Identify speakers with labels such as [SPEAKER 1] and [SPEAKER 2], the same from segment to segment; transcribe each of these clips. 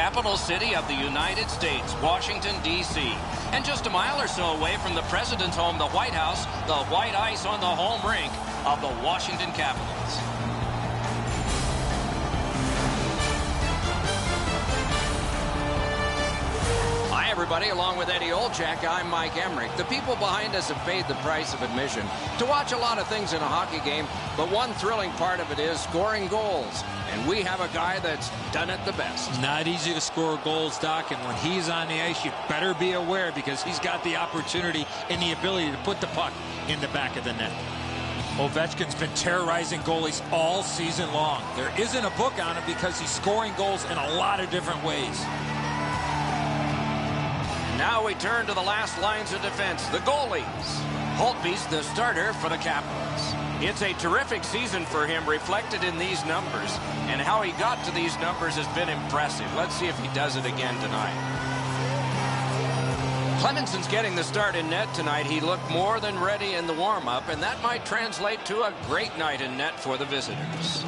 [SPEAKER 1] capital city of the United States, Washington, D.C. And just a mile or so away from the president's home, the White House, the white ice on the home rink of the Washington Capitals. Hi, everybody. Along with Eddie Olchak, I'm Mike Emmerich. The people behind us have paid the price of admission to watch a lot of things in a hockey game, but one thrilling part of it is scoring goals. And we have a guy that's done it the best.
[SPEAKER 2] Not easy to score goals, Doc, and when he's on the ice, you better be aware because he's got the opportunity and the ability to put the puck in the back of the net. Ovechkin's been terrorizing goalies all season long. There isn't a book on him because he's scoring goals in a lot of different ways.
[SPEAKER 1] Now we turn to the last lines of defense, the goalies. Holtby's the starter for the Capitals. It's a terrific season for him, reflected in these numbers. And how he got to these numbers has been impressive. Let's see if he does it again tonight. Clemenson's getting the start in net tonight. He looked more than ready in the warm-up, and that might translate to a great night in net for the visitors.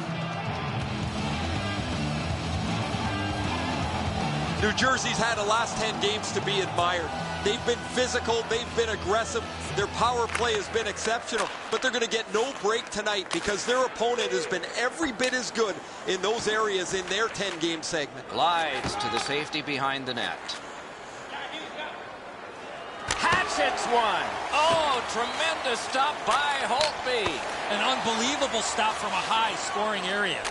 [SPEAKER 3] New Jersey's had the last 10 games to be admired. They've been physical, they've been aggressive, their power play has been exceptional, but they're going to get no break tonight because their opponent has been every bit as good in those areas in their 10-game segment.
[SPEAKER 1] Glides to the safety behind the net. Hatchets one. Oh, tremendous stop by Holtby.
[SPEAKER 2] An unbelievable stop from a high-scoring area.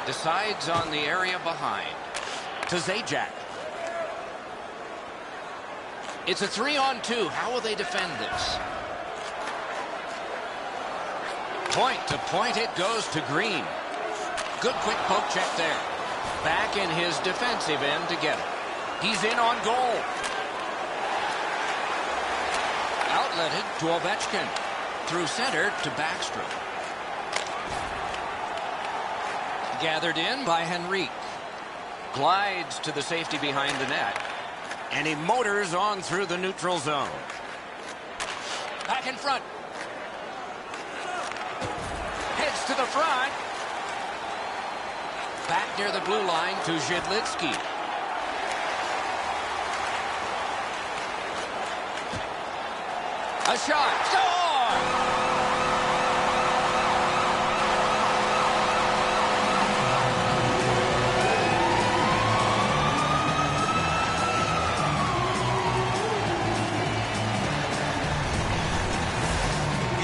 [SPEAKER 1] Decides on the area behind. To Zajac. It's a 3-on-2. How will they defend this? Point to point it goes to Green. Good quick poke check there. Back in his defensive end to get it. He's in on goal. Outletted to Ovechkin. Through center to Backstrom. Gathered in by Henrique. Glides to the safety behind the net. And he motors on through the neutral zone. Back in front. Heads to the front. Back near the blue line to Zhidlitsky. A shot. Score!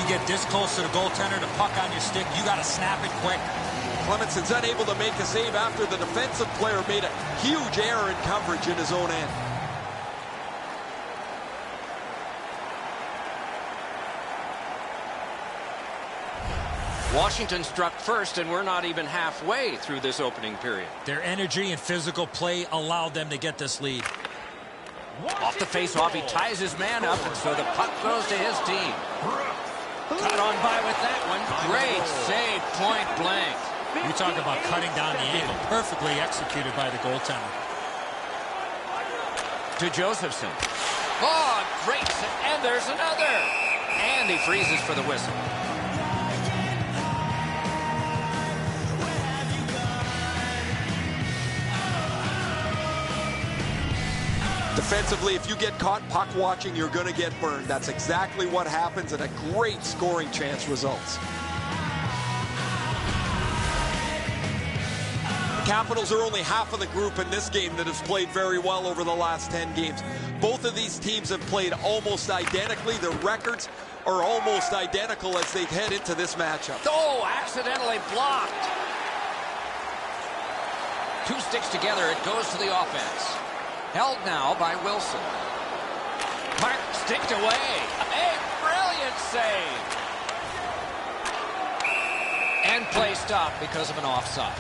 [SPEAKER 2] Get this close to the goaltender, the puck on your stick, you got to snap it quick.
[SPEAKER 3] Clemenson's unable to make a save after the defensive player made a huge error in coverage in his own end.
[SPEAKER 1] Washington struck first, and we're not even halfway through this opening period.
[SPEAKER 2] Their energy and physical play allowed them to get this lead.
[SPEAKER 1] Off the face-off, he ties his man up, and so the puck goes to his team. Cut on by with that one. Great save, point blank.
[SPEAKER 2] You talk about cutting down the angle. Perfectly executed by the goaltender.
[SPEAKER 1] To Josephson. Oh, great. And there's another. And he freezes for the whistle.
[SPEAKER 3] Defensively, if you get caught puck watching, you're going to get burned. That's exactly what happens, and a great scoring chance results. The Capitals are only half of the group in this game that has played very well over the last 10 games. Both of these teams have played almost identically. Their records are almost identical as they head into this matchup.
[SPEAKER 1] Oh, accidentally blocked. Two sticks together, it goes to the offense. Held now by Wilson. Mark sticked away. A brilliant save. And play stopped because of an offside.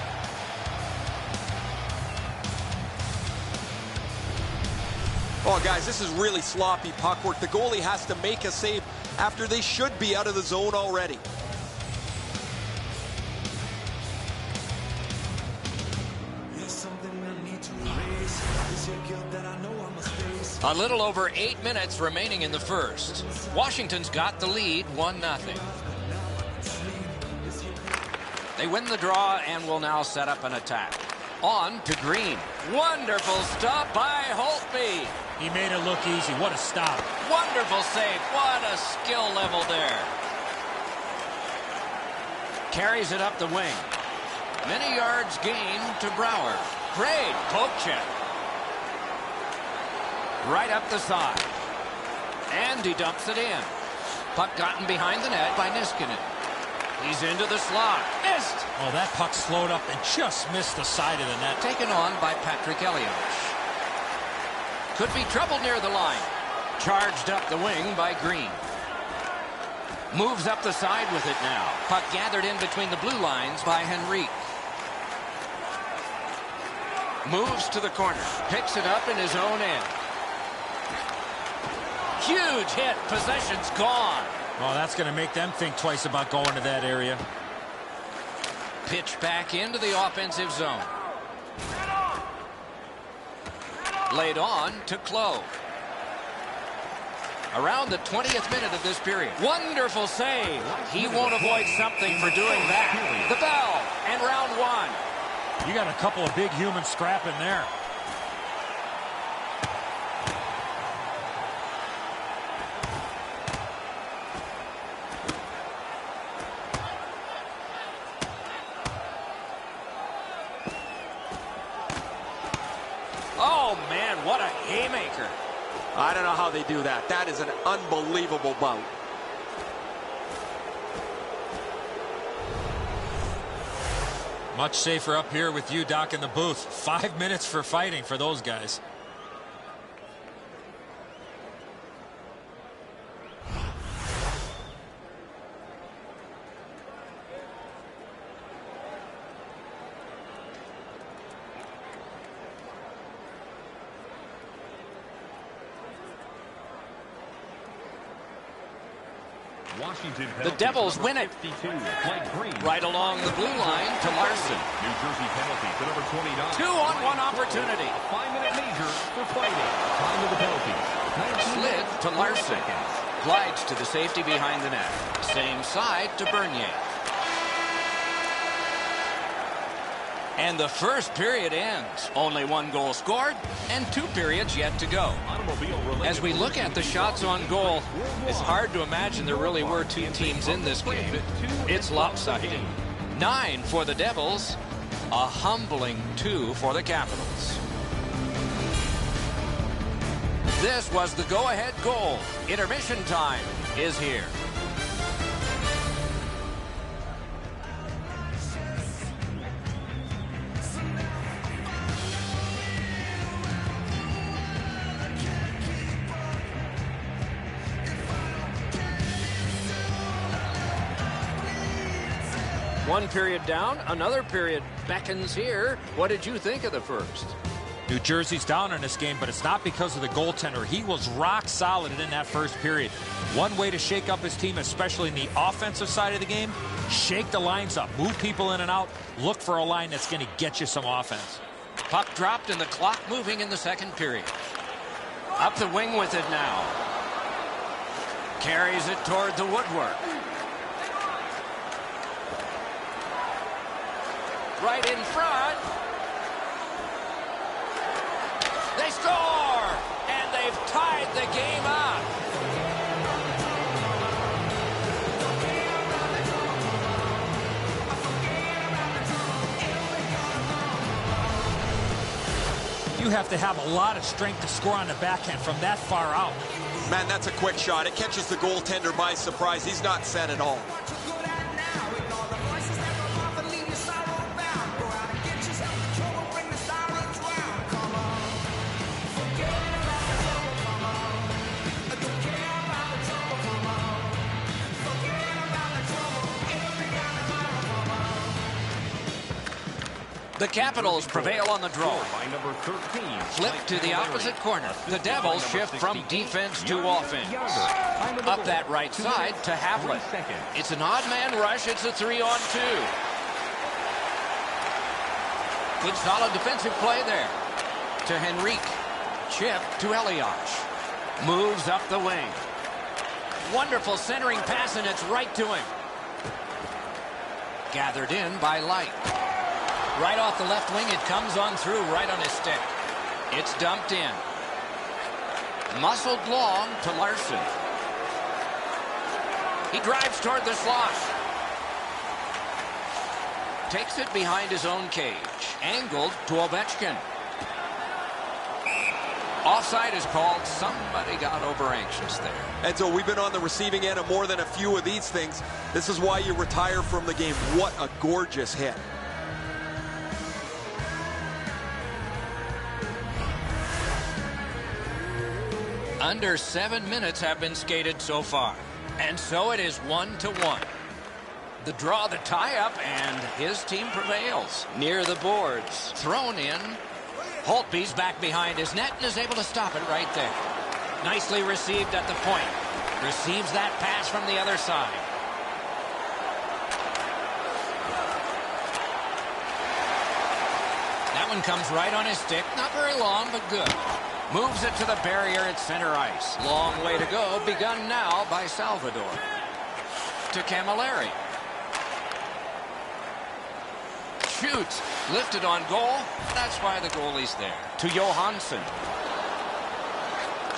[SPEAKER 3] Oh, guys, this is really sloppy puck work. The goalie has to make a save after they should be out of the zone already.
[SPEAKER 1] A little over 8 minutes remaining in the first. Washington's got the lead, 1-0. They win the draw and will now set up an attack. On to Green. Wonderful stop by Holtby.
[SPEAKER 2] He made it look easy. What a stop.
[SPEAKER 1] Wonderful save. What a skill level there. Carries it up the wing. Many yards gained to Brouwer. Great poke check. Right up the side. And he dumps it in. Puck gotten behind the net by Niskanen. He's into the slot. Missed.
[SPEAKER 2] Oh, that puck slowed up and just missed the side of the net.
[SPEAKER 1] Taken on by Patrick Elias. Could be trouble near the line. Charged up the wing by Green. Moves up the side with it now. Puck gathered in between the blue lines by Henrique. Moves to the corner. Picks it up in his own end. Huge hit. Possession's gone.
[SPEAKER 2] Well, that's going to make them think twice about going to that area.
[SPEAKER 1] Pitch back into the offensive zone. Laid on to Clow. Around the 20th minute of this period. Wonderful save. He won't avoid something for doing that. The bell and round one.
[SPEAKER 2] You got a couple of big humans scrapping there.
[SPEAKER 1] Oh, man, what a haymaker.
[SPEAKER 3] I don't know how they do that. That is an unbelievable bout.
[SPEAKER 2] Much safer up here with you, Doc, in the booth. 5 minutes for fighting for those guys.
[SPEAKER 1] The Devils win it. Right along the blue line to Larson.
[SPEAKER 4] New Jersey penalty to number 29.
[SPEAKER 1] 2-on-1 opportunity.
[SPEAKER 4] 5-minute major for fighting. Time of the penalty.
[SPEAKER 1] Slid to Larson. Glides to the safety behind the net. Same side to Bernier. And the first period ends. Only 1 goal scored and 2 periods yet to go. As we look at the shots on goal, it's hard to imagine there really were 2 teams in this game. It's lopsided. 9 for the Devils, a humbling 2 for the Capitals. This was the go-ahead goal. Intermission time is here. One period down, another period beckons here. What did you think of the first?
[SPEAKER 2] New Jersey's down in this game, but it's not because of the goaltender. He was rock solid in that first period. One way to shake up his team, especially in the offensive side of the game, shake the lines up, move people in and out, look for a line that's going to get you some offense.
[SPEAKER 1] Puck dropped and the clock moving in the second period. Up the wing with it now. Carries it toward the woodwork. Right in front. They score! And they've tied the game up.
[SPEAKER 2] You have to have a lot of strength to score on the backhand from that far out.
[SPEAKER 3] Man, that's a quick shot. It catches the goaltender by surprise. He's not set at all.
[SPEAKER 1] The Capitals prevail on the draw. Flip to the opposite corner. The Devils shift from defense to offense. Up that right side to Havlat. It's an odd man rush. It's a 3-on-2. Good solid defensive play there. To Henrique. Chip to Elias. Moves up the wing. Wonderful centering pass, and it's right to him. Gathered in by Light. Right off the left wing, it comes on through right on his stick. It's dumped in. Muscled long to Larson. He drives toward the slot. Takes it behind his own cage. Angled to Ovechkin. Offside is called. Somebody got over anxious there.
[SPEAKER 3] And so we've been on the receiving end of more than a few of these things. This is why you retire from the game. What a gorgeous hit.
[SPEAKER 1] Under 7 minutes have been skated so far. And so it is 1-1. The draw, the tie-up, and his team prevails. Near the boards. Thrown in. Holtby's back behind his net and is able to stop it right there. Nicely received at the point. Receives that pass from the other side. That one comes right on his stick. Not very long, but good. Moves it to the barrier at center ice. Long way to go. Begun now by Salvador. To Camilleri. Shoots. Lifted on goal. That's why the goalie's there. To Johansson.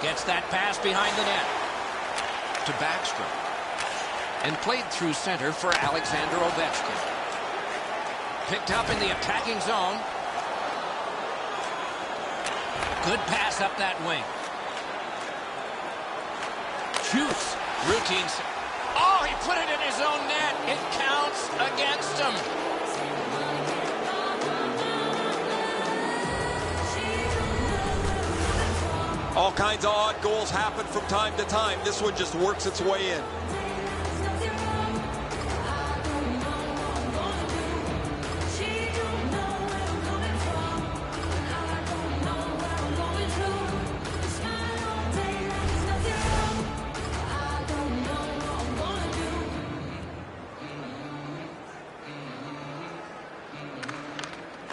[SPEAKER 1] Gets that pass behind the net. To Backstrom. And played through center for Alexander Ovechkin. Picked up in the attacking zone. Good pass up that wing. Shoots. Routine. Oh, he put it in his own net. It counts against him.
[SPEAKER 3] All kinds of odd goals happen from time to time. This one just works its way in.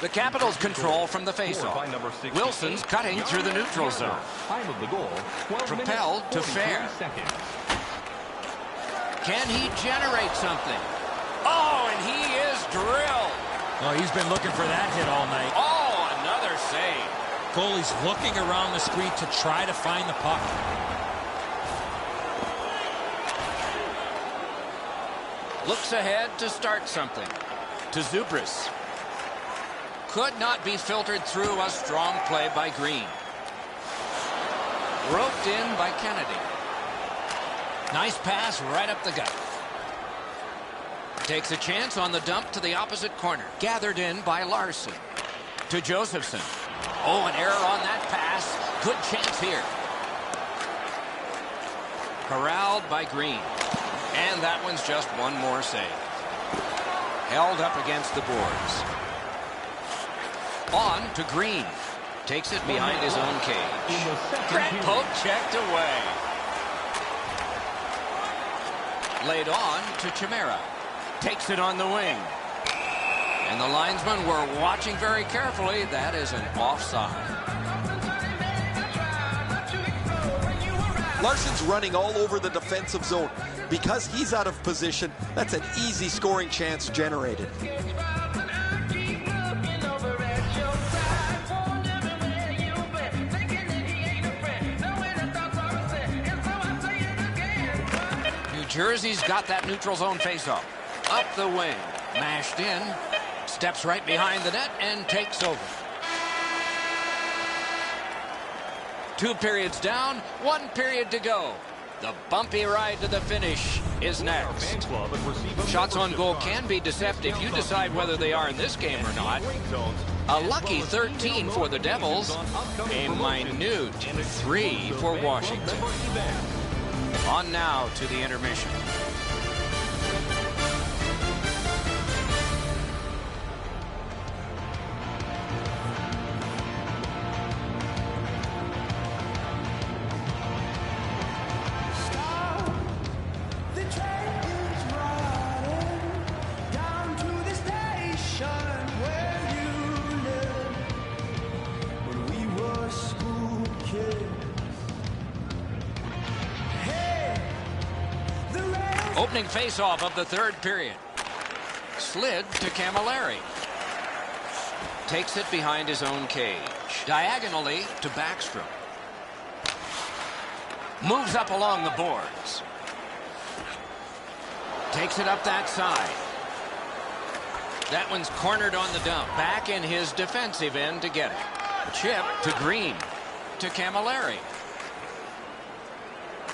[SPEAKER 1] The Capitals control from the faceoff. Wilson's cutting through the neutral zone.
[SPEAKER 4] Time of the goal, 12
[SPEAKER 1] Propelled to
[SPEAKER 4] minutes,
[SPEAKER 1] Fair.
[SPEAKER 4] 43 seconds.
[SPEAKER 1] Can he generate something? Oh, and he is drilled.
[SPEAKER 2] Oh, he's been looking for that hit all night.
[SPEAKER 1] Oh, another save.
[SPEAKER 2] Goalie's looking around the screen to try to find the puck.
[SPEAKER 1] Looks ahead to start something. To Zubris. Could not be filtered through. A strong play by Green. Roped in by Kennedy. Nice pass right up the gut. Takes a chance on the dump to the opposite corner. Gathered in by Larson. To Josephson. Oh, an error on that pass. Good chance here. Corralled by Green. And that one's just one more save. Held up against the boards. On to Green. Takes it behind his own cage. Great poke checked away. Laid on to Chimera. Takes it on the wing. And the linesmen were watching very carefully. That is an offside.
[SPEAKER 3] Larson's running all over the defensive zone. Because he's out of position, that's an easy scoring chance generated.
[SPEAKER 1] Jersey's got that neutral zone faceoff. Up the wing. Mashed in. Steps right behind the net and takes over. 2 periods down, 1 period to go. The bumpy ride to the finish is next. Shots on goal can be deceptive. You decide whether they are in this game or not. A lucky 13 for the Devils. A minute 3 for Washington. On now to the intermission. Opening faceoff of the third period. slid to Camilleri. Takes it behind his own cage. Diagonally to Backstrom. Moves up along the boards. Takes it up that side. That one's cornered on the dump. Back in his defensive end to get it. Chip to Green. To Camilleri.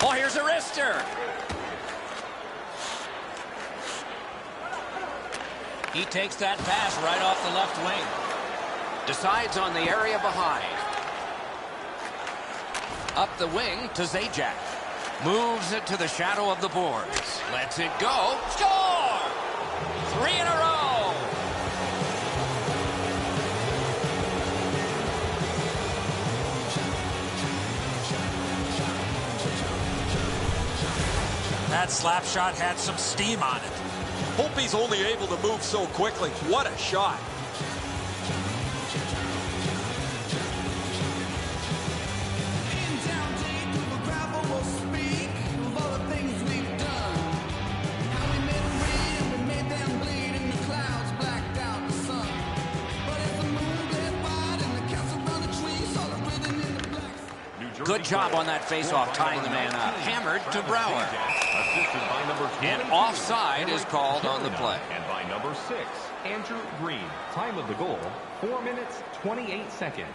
[SPEAKER 1] Oh, here's a wrister. He takes that pass right off the left wing. Decides on the area behind. Up the wing to Zajac. Moves it to the shadow of the boards. Lets it go. Score! 3 in a row.
[SPEAKER 2] That slap shot had some steam on it.
[SPEAKER 3] Hope he's only able to move so quickly. What a shot.
[SPEAKER 1] Good job on that faceoff, tying the man up. Hammered to Brower. And offside is called on the play.
[SPEAKER 4] And by number 6, Andrew Green. Time of the goal, 4 minutes, 28 seconds.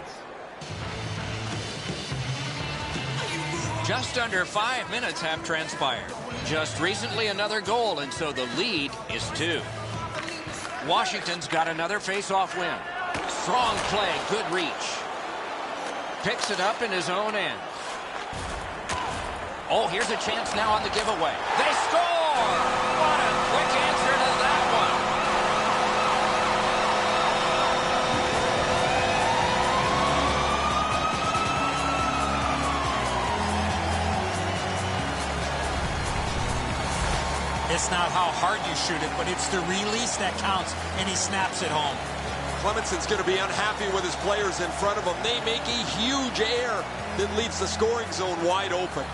[SPEAKER 1] Just under 5 minutes have transpired. Just recently another goal, and so the lead is 2. Washington's got another faceoff win. Strong play, good reach. Picks it up in his own end. Oh, here's a chance now on the giveaway. They score! What a quick answer to that one.
[SPEAKER 2] It's not how hard you shoot it, but it's the release that counts, and he snaps it home.
[SPEAKER 3] Clemenson's going to be unhappy with his players in front of him. They make a huge error that leaves the scoring zone wide open.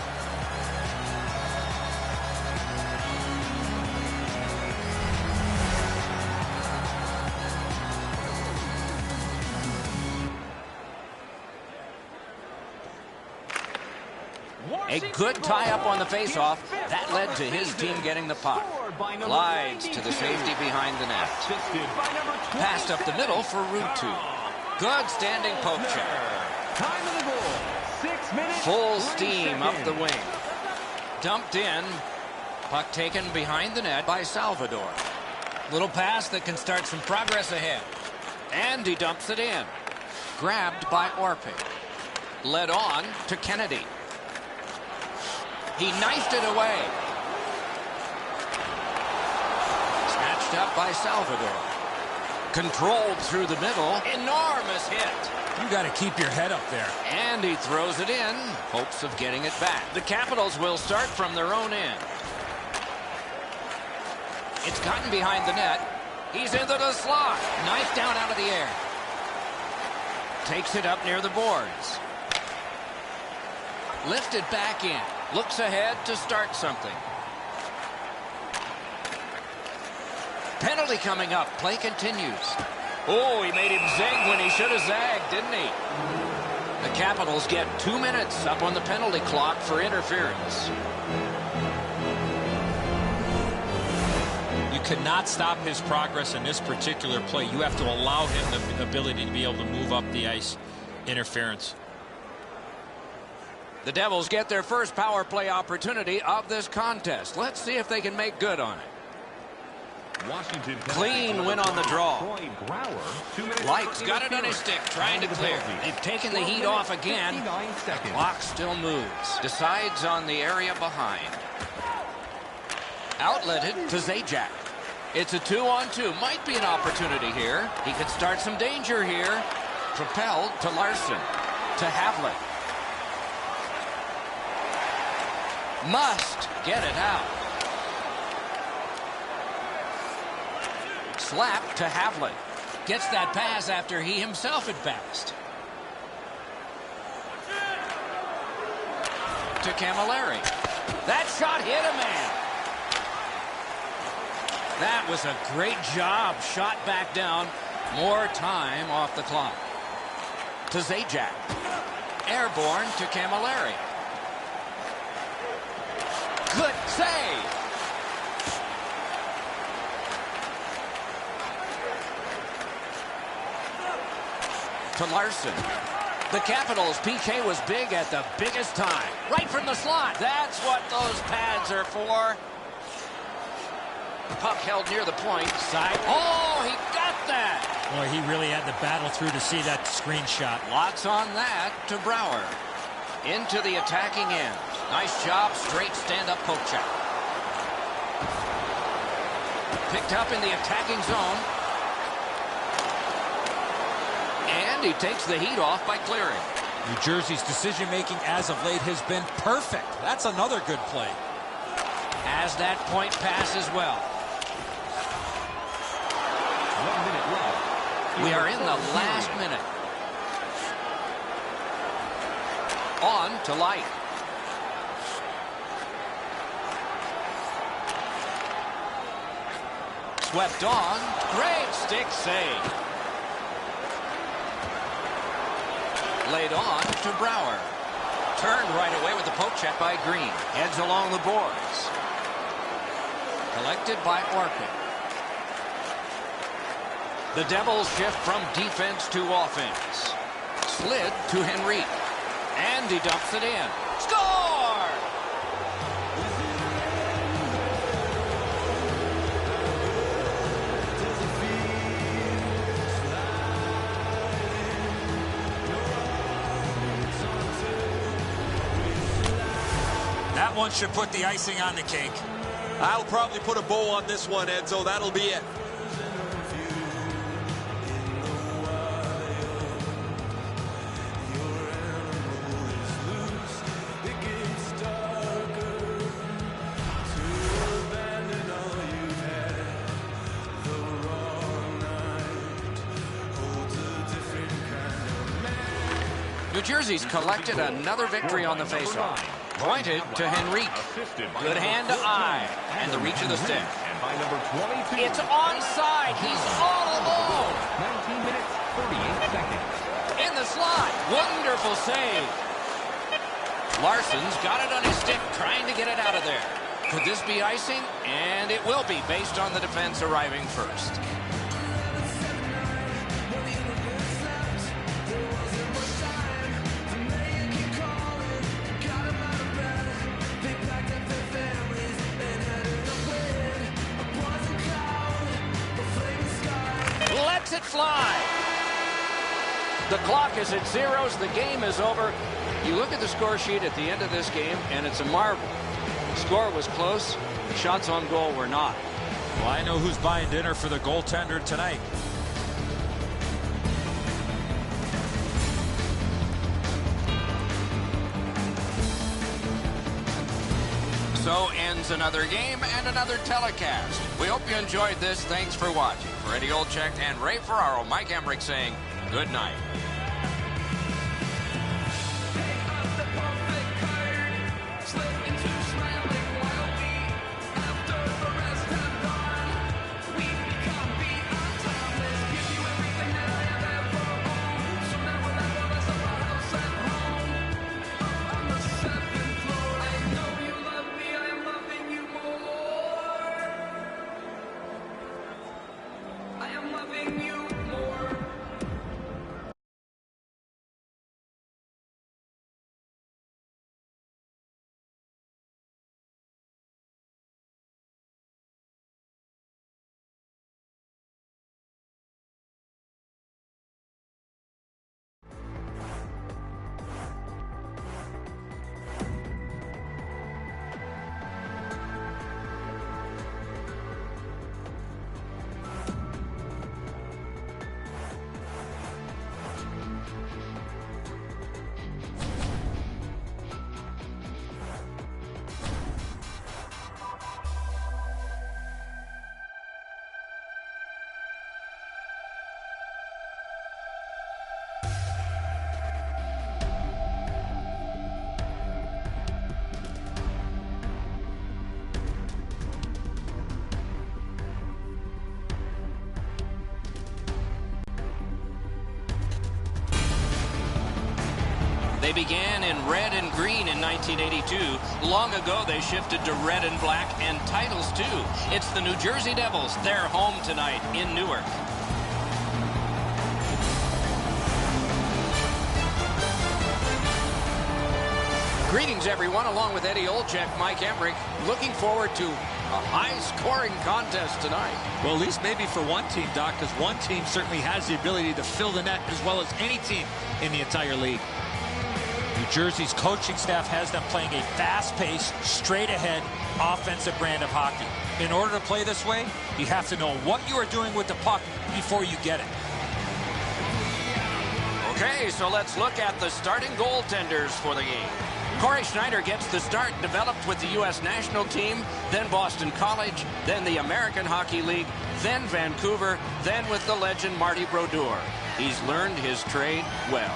[SPEAKER 1] A good tie-up on the faceoff. That led to his team getting the puck. Glides to the safety behind the net. Passed up the middle for Route 2. Good standing poke check. Full steam up the wing. Dumped in. Puck taken behind the net by Salvador. Little pass that can start some progress ahead. And he dumps it in. Grabbed by Orpik. Led on to Kennedy. He knifed it away. Snatched up by Salvador. Controlled through the middle. Enormous hit.
[SPEAKER 2] You got to keep your head up there.
[SPEAKER 1] And he throws it in. Hopes of getting it back. The Capitals will start from their own end. It's gotten behind the net. He's into the slot. Knife down out of the air. Takes it up near the boards. Lifted back in. Looks ahead to start something. Penalty coming up. Play continues. Oh, he made him zig when he should have zagged, didn't he? The Capitals get 2 minutes up on the penalty clock for interference.
[SPEAKER 2] You cannot stop his progress in this particular play. You have to allow him the ability to be able to move up the ice. Interference.
[SPEAKER 1] The Devils get their first power play opportunity of this contest. Let's see if they can make good on it.
[SPEAKER 4] Washington
[SPEAKER 1] Clean win on the draw.
[SPEAKER 4] Brower, 2 minutes.
[SPEAKER 1] Light's got it on his stick, trying to clear. They've taken the heat off again. The clock still moves. Decides on the area behind. Outletted to Zajac. It's a 2-on-2. Might be an opportunity here. He could start some danger here. Propelled to Larson. To Havlik. Must get it out. Slap to Havlik. Gets that pass after he himself had passed. To Camilleri. That shot hit a man. That was a great job. Shot back down. More time off the clock. To Zajac. Airborne to Camilleri. Good save. To Larson. The Capitals' PK was big at the biggest time. Right from the slot. That's what those pads are for. Puck held near the point. Side. Oh, he got that.
[SPEAKER 2] Boy, he really had to battle through to see that screenshot.
[SPEAKER 1] Lots on that to Brouwer. Into the attacking end. Nice job. Straight stand-up poke check. Picked up in the attacking zone. And he takes the heat off by clearing.
[SPEAKER 2] New Jersey's decision-making as of late has been perfect. That's another good play.
[SPEAKER 1] As that point pass as well.
[SPEAKER 4] 1 minute left.
[SPEAKER 1] We are in the last minute. On to Light. Swept on. Great stick save. Laid on to Brouwer. Turned right away with the poke check by Green. Heads along the boards. Collected by Orpik. The Devils shift from defense to offense. Slid to Henrique. And he dumps it in. Score!
[SPEAKER 2] That one should put the icing on the cake.
[SPEAKER 3] I'll probably put a bow on this one, Edzo. That'll be it.
[SPEAKER 1] New Jersey's collected another victory on the faceoff. Pointed to Henrique. Good hand to eye. And the reach of the stick.
[SPEAKER 4] And by number 22.
[SPEAKER 1] It's onside. He's all alone.
[SPEAKER 4] 19 minutes, 38 seconds.
[SPEAKER 1] In the slot. Wonderful save. Larson's got it on his stick, trying to get it out of there. Could this be icing? And it will be, based on the defense arriving first. Lets it fly. The clock is at zeros. The game is over. You look at the score sheet at the end of this game, and it's a marvel. The score was close. The shots on goal were not.
[SPEAKER 2] Well, I know who's buying dinner for the goaltender tonight.
[SPEAKER 1] So ends another game and another telecast. We hope you enjoyed this. Thanks for watching. For Eddie Olczyk and Ray Ferraro, Mike Emmerich saying good night. They began in red and green in 1982. Long ago, they shifted to red and black and titles, too. It's the New Jersey Devils. They're home tonight in Newark. Greetings, everyone. Along with Eddie Olczyk, Mike Emmerich, looking forward to a high-scoring contest tonight.
[SPEAKER 2] Well, at least maybe for one team, Doc, because one team certainly has the ability to fill the net as well as any team in the entire league. New Jersey's coaching staff has them playing a fast-paced, straight-ahead, offensive brand of hockey. In order to play this way, you have to know what you are doing with the puck before you get it.
[SPEAKER 1] Okay, so let's look at the starting goaltenders for the game. Corey Schneider gets the start, developed with the U.S. national team, then Boston College, then the American Hockey League, then Vancouver, then with the legend Marty Brodeur. He's learned his trade well.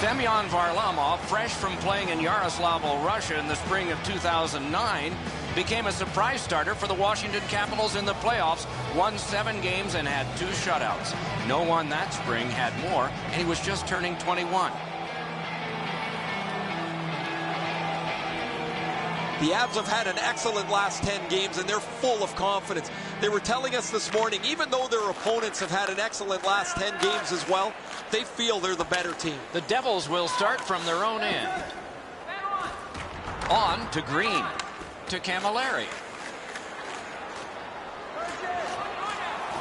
[SPEAKER 1] Semyon Varlamov, fresh from playing in Yaroslavl, Russia in the spring of 2009, became a surprise starter for the Washington Capitals in the playoffs, won 7 games and had 2 shutouts. No one that spring had more, and he was just turning 21.
[SPEAKER 3] The Avs have had an excellent last 10 games, and they're full of confidence. They were telling us this morning, even though their opponents have had an excellent last 10 games as well, they feel they're the better team.
[SPEAKER 1] The Devils will start from their own end. On to Green, to Camilleri.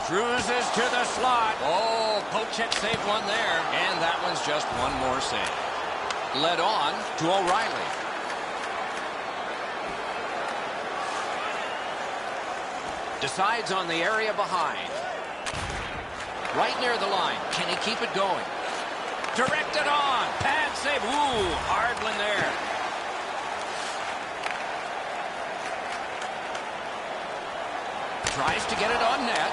[SPEAKER 1] Cruises to the slot. Oh, Pochek saved one there. And that one's just one more save. Led on to O'Reilly. Decides on the area behind. Right near the line. Can he keep it going? Directed on. Pad save. Ooh, Hardland there. Tries to get it on net.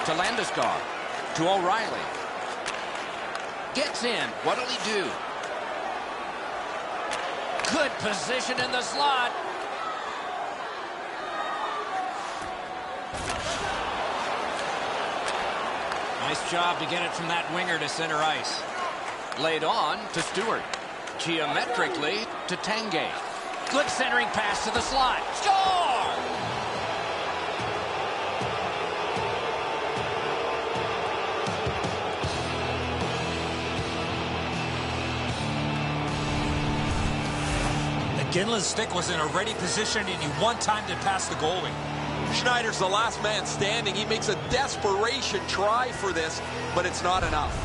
[SPEAKER 1] To Landeskog. To O'Reilly. Gets in. What'll he do? Good position in the slot. Nice job to get it from that winger to center ice. Laid on to Stewart. Geometrically to Tanguay. Good centering pass to the slot. Score!
[SPEAKER 2] McGinley's stick was in a ready position, and he one time to pass the goalie.
[SPEAKER 3] Schneider's the last man standing. He makes a desperation try for this, but it's not enough.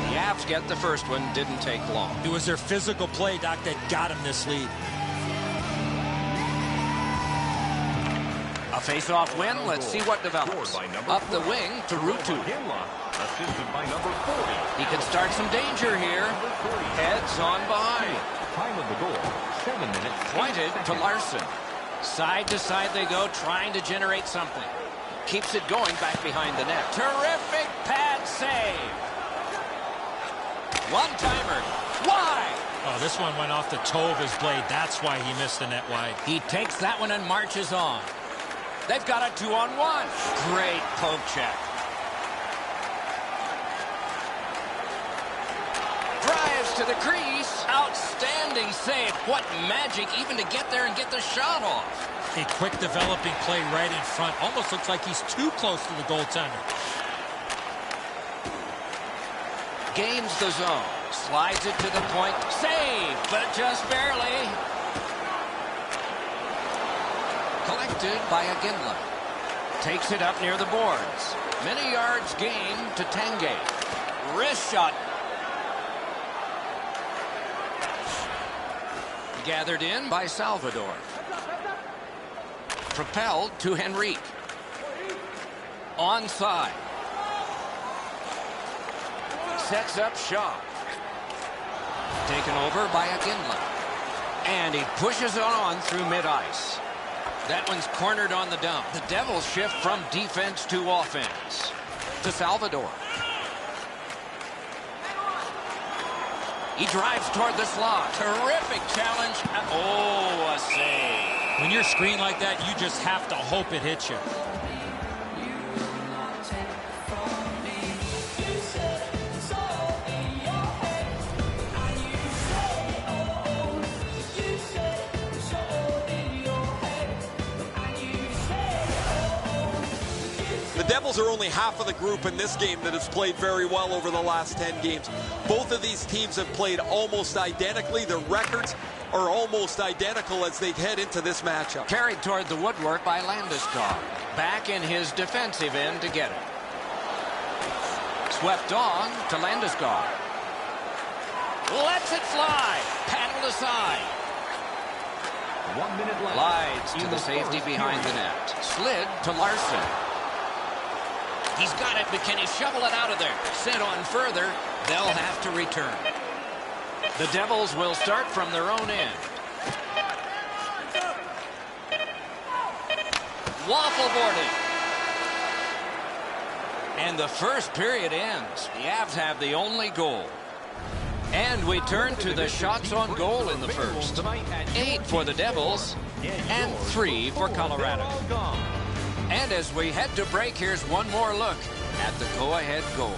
[SPEAKER 1] The Avs get the first one. Didn't take long.
[SPEAKER 2] It was their physical play, Doc, that got him this lead.
[SPEAKER 1] A face-off win. Let's see what develops. Up the wing to Ruutu. He can start some danger here. Heads on behind.
[SPEAKER 4] Time of the goal, 7 minutes.
[SPEAKER 1] Pointed to Larson. Side to side they go, trying to generate something. Keeps it going back behind the net. Terrific pad save. One-timer. Wide.
[SPEAKER 2] Oh, this one went off the toe of his blade. That's why he missed the net wide.
[SPEAKER 1] He takes that one and marches on. They've got a 2-on-1. Great poke check. Drives to the crease. Outstanding save. What magic even to get there and get the shot off.
[SPEAKER 2] A quick developing play right in front. Almost looks like he's too close to the goaltender.
[SPEAKER 1] Gains the zone. Slides it to the point. Save, but just barely. Collected by Iginla. Takes it up near the boards. Many yards gained to Tanguay. Wrist shot. Gathered in by Salvador. Propelled to Henrique. Onside. Sets up shot. Taken over by Iginla. And he pushes it on through mid-ice. That one's cornered on the dump. The Devils shift from defense to offense. To Salvador. He drives toward the slot. Terrific challenge. Oh, a save.
[SPEAKER 2] When you're screened like that, you just have to hope it hits you.
[SPEAKER 3] Devils are only half of the group in this game that has played very well over the last 10 games. Both of these teams have played almost identically. Their records are almost identical as they head into this matchup.
[SPEAKER 1] Carried toward the woodwork by Landeskog. Back in his defensive end to get it. Swept on to Landeskog. Lets it fly. Paddled aside.
[SPEAKER 4] 1 minute left.
[SPEAKER 1] Glides to the safety behind the net. Slid to Larson. He's got it, but can he shovel it out of there? Sent on further. They'll have to return. The Devils will start from their own end. Waffle boarding. And the first period ends. The Avs have the only goal. And we turn to the shots on goal in the first. 8 for the Devils and 3 for Colorado. And as we head to break, here's one more look at the go-ahead goal.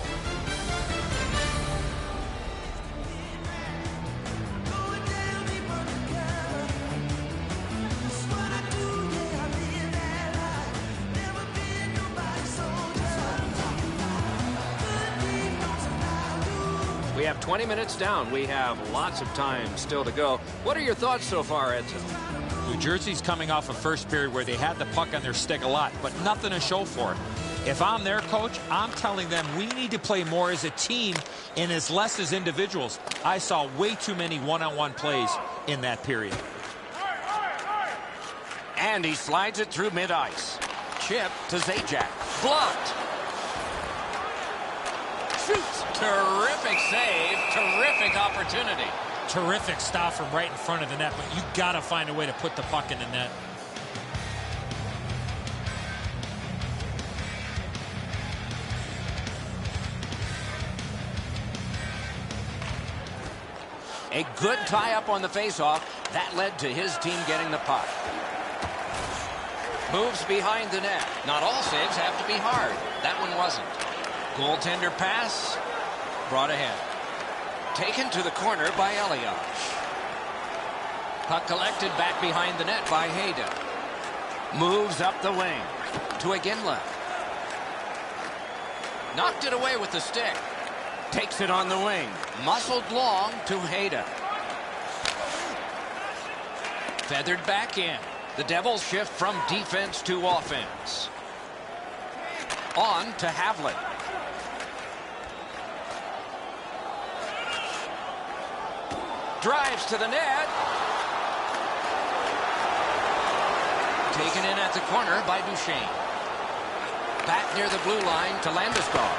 [SPEAKER 1] We have 20 minutes down. We have lots of time still to go. What are your thoughts so far, Edzo?
[SPEAKER 2] New Jersey's coming off a first period where they had the puck on their stick a lot, but nothing to show for it. If I'm their coach, I'm telling them we need to play more as a team and as less as individuals. I saw way too many one-on-one plays in that period.
[SPEAKER 1] And he slides it through mid-ice. Chip to Zajac. Blocked. Shoots. Terrific save. Terrific opportunity.
[SPEAKER 2] Terrific stop from right in front of the net, but you got to find a way to put the puck in the net.
[SPEAKER 1] A good tie-up on the face-off. That led to his team getting the puck. Moves behind the net. Not all saves have to be hard. That one wasn't. Goaltender pass. Brought ahead. Taken to the corner by Elias. Puck collected back behind the net by Hayden. Moves up the wing to Iginla. Knocked it away with the stick. Takes it on the wing. Muscled long to Hayden. Feathered back in. The Devils shift from defense to offense. On to Havlat. Drives to the net. Taken in at the corner by Duchesne. Back near the blue line to Landeskog.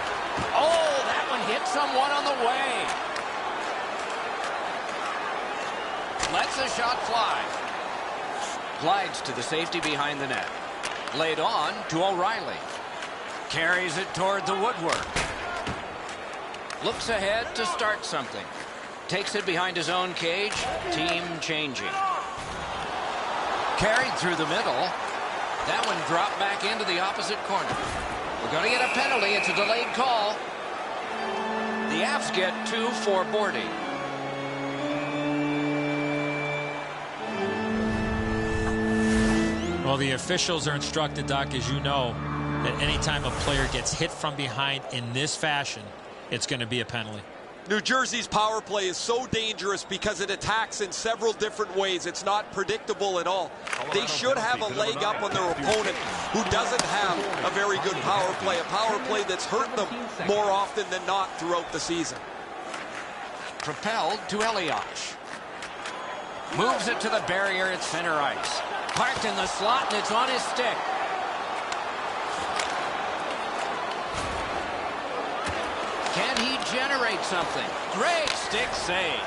[SPEAKER 1] Oh, that one hit someone on the way. Lets the shot fly. Glides to the safety behind the net. Laid on to O'Reilly. Carries it toward the woodwork. Looks ahead to start something. Takes it behind his own cage. Team changing. Carried through the middle. That one dropped back into the opposite corner. We're going to get a penalty. It's a delayed call. The Avs get 2 for boarding.
[SPEAKER 2] Well, the officials are instructed, Doc, as you know, that anytime a player gets hit from behind in this fashion, it's going to be a penalty.
[SPEAKER 3] New Jersey's power play is so dangerous because it attacks in several different ways. It's not predictable at all. They should have a leg up on their opponent who doesn't have a very good power play, a power play that's hurt them more often than not throughout the season.
[SPEAKER 1] Propelled to Elias. Moves it to the barrier at center ice. Parked in the slot, and it's on his stick. Can he generate something? Great stick save.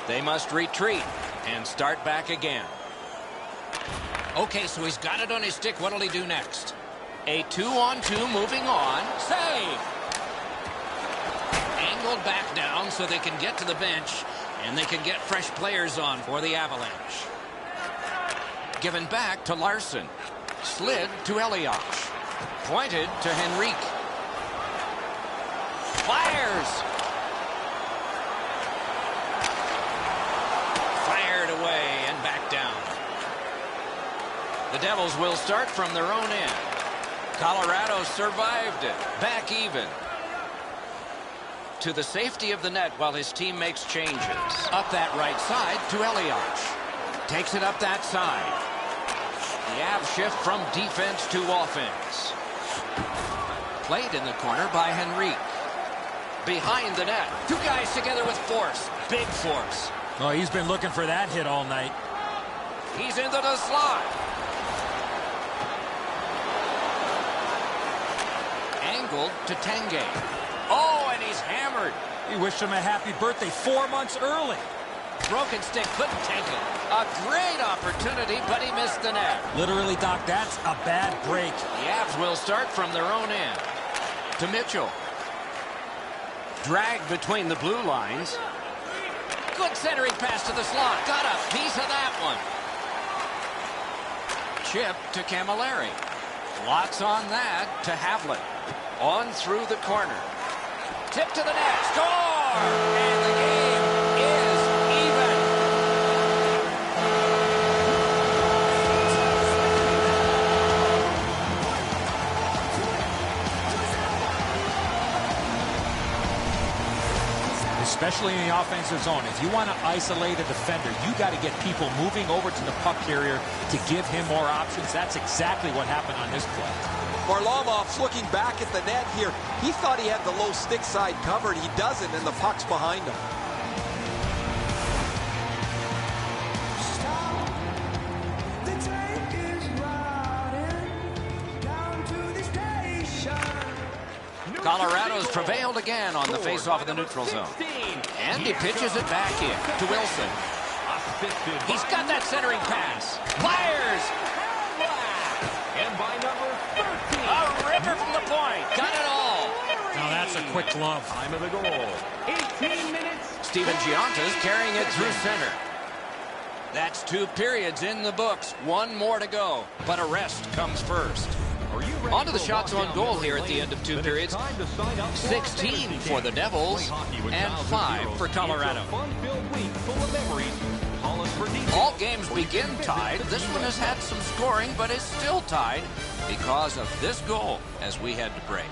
[SPEAKER 1] They must retreat and start back again. Okay, so he's got it on his stick. What'll he do next? A 2-on-2 moving on. Save! Angled back down so they can get to the bench and they can get fresh players on for the Avalanche. Given back to Larson. Slid to Elias. Pointed to Henrique. Fires! Fired away and back down. The Devils will start from their own end. Colorado survived it. Back even. To the safety of the net while his team makes changes. Up that right side to Elias. Takes it up that side. The Avs shift from defense to offense. Played in the corner by Henrique. Behind the net. Two guys together with force. Big force.
[SPEAKER 2] Oh, he's been looking for that hit all night.
[SPEAKER 1] He's into the slot. Angled to Tanguay. Oh, and he's hammered.
[SPEAKER 2] He wished him a happy birthday 4 months early.
[SPEAKER 1] Broken stick, couldn't take it. A great opportunity, but he missed the net.
[SPEAKER 2] Literally, Doc, that's a bad break.
[SPEAKER 1] The Avs will start from their own end. To Mitchell. Drag between the blue lines. Good centering pass to the slot. Got a piece of that one. Chip to Camilleri. Lots on that to Havlat. On through the corner. Tip to the net. Score! And the game is even.
[SPEAKER 2] Especially in the offensive zone. If you want to isolate a defender, you got to get people moving over to the puck carrier to give him more options. That's exactly what happened on this play.
[SPEAKER 3] Varlamov's looking back at the net here. He thought he had the low stick side covered. He doesn't, and the puck's behind him.
[SPEAKER 1] Colorado's prevailed again on the face-off of the neutral zone. And he pitches it back in to Wilson. He's got that centering pass. Fires!
[SPEAKER 4] And by number 13.
[SPEAKER 1] A ripper from the point. Got it all.
[SPEAKER 2] Now that's a quick glove.
[SPEAKER 4] Time of the goal. 18 minutes.
[SPEAKER 1] Steven Gianta's carrying it through center. That's 2 periods in the books. 1 more to go. But a rest comes first. On to the shots on goal here at the end of 2 periods. 16 for the Devils and 5 for Colorado. All games begin tied. This one has had some scoring, but is still tied because of this goal as we head to break.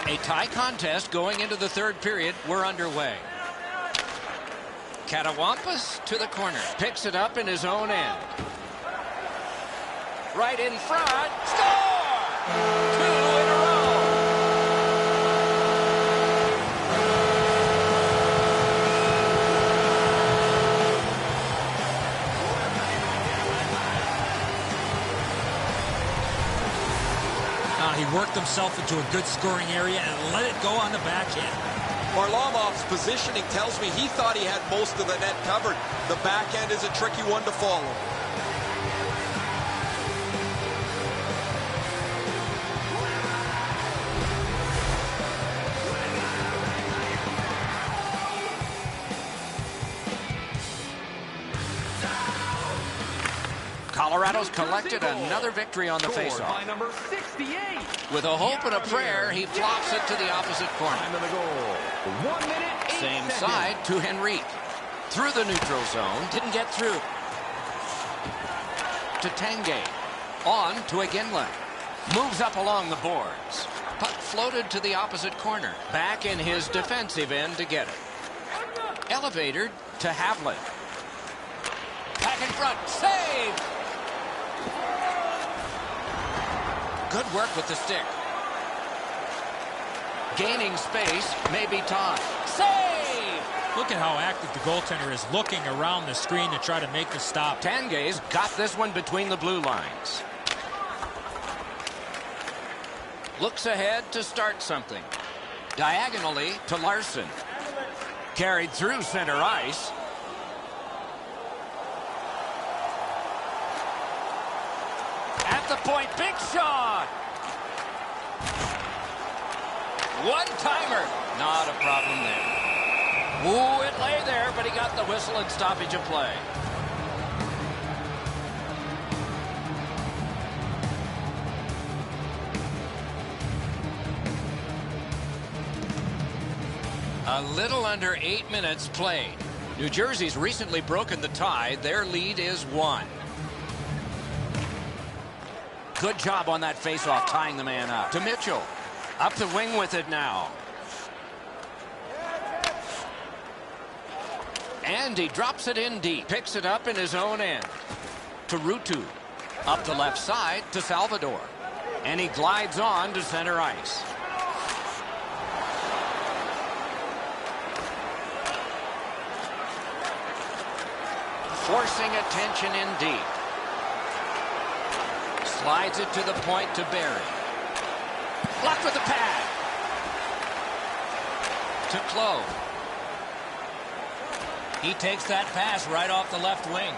[SPEAKER 1] A tie contest going into the 3rd period. We're underway. Catawampas to the corner. Picks it up in his own end. Right in front. Score! 2 in a row.
[SPEAKER 2] He worked himself into a good scoring area and let it go on the backhand.
[SPEAKER 3] Varlamov's positioning tells me he thought he had most of the net covered. The backhand is a tricky one to follow.
[SPEAKER 1] Colorado's collected another victory on the faceoff.
[SPEAKER 4] Number 68.
[SPEAKER 1] With a hope and a prayer, he flops it to the opposite corner.
[SPEAKER 4] Time of the goal. 1 minute, 8
[SPEAKER 1] Same
[SPEAKER 4] seconds.
[SPEAKER 1] side to Henrique. Through the neutral zone. Didn't get through. To Tanguay. On to Iginla. Moves up along the boards. Puck floated to the opposite corner. Back in his defensive end to get it. Elevator to Havlat. Back in front. Save! Good work with the stick. Gaining space, maybe time. Save!
[SPEAKER 2] Look at how active the goaltender is looking around the screen to try to make the stop.
[SPEAKER 1] Tanguay's got this one between the blue lines. Looks ahead to start something. Diagonally to Larson. Carried through center ice. At the point, big shot! One-timer. Not a problem there. Ooh, it lay there, but he got the whistle and stoppage of play. A little under 8 minutes played. New Jersey's recently broken the tie. Their lead is 1. Good job on that faceoff, tying the man up. To Mitchell. Up the wing with it now. And he drops it in deep. Picks it up in his own end. To Rutu. Up the left side to Salvador. And he glides on to center ice. Forcing attention in deep. Slides it to the point to Barry. Blocked with the pad. To Clove. He takes that pass right off the left wing.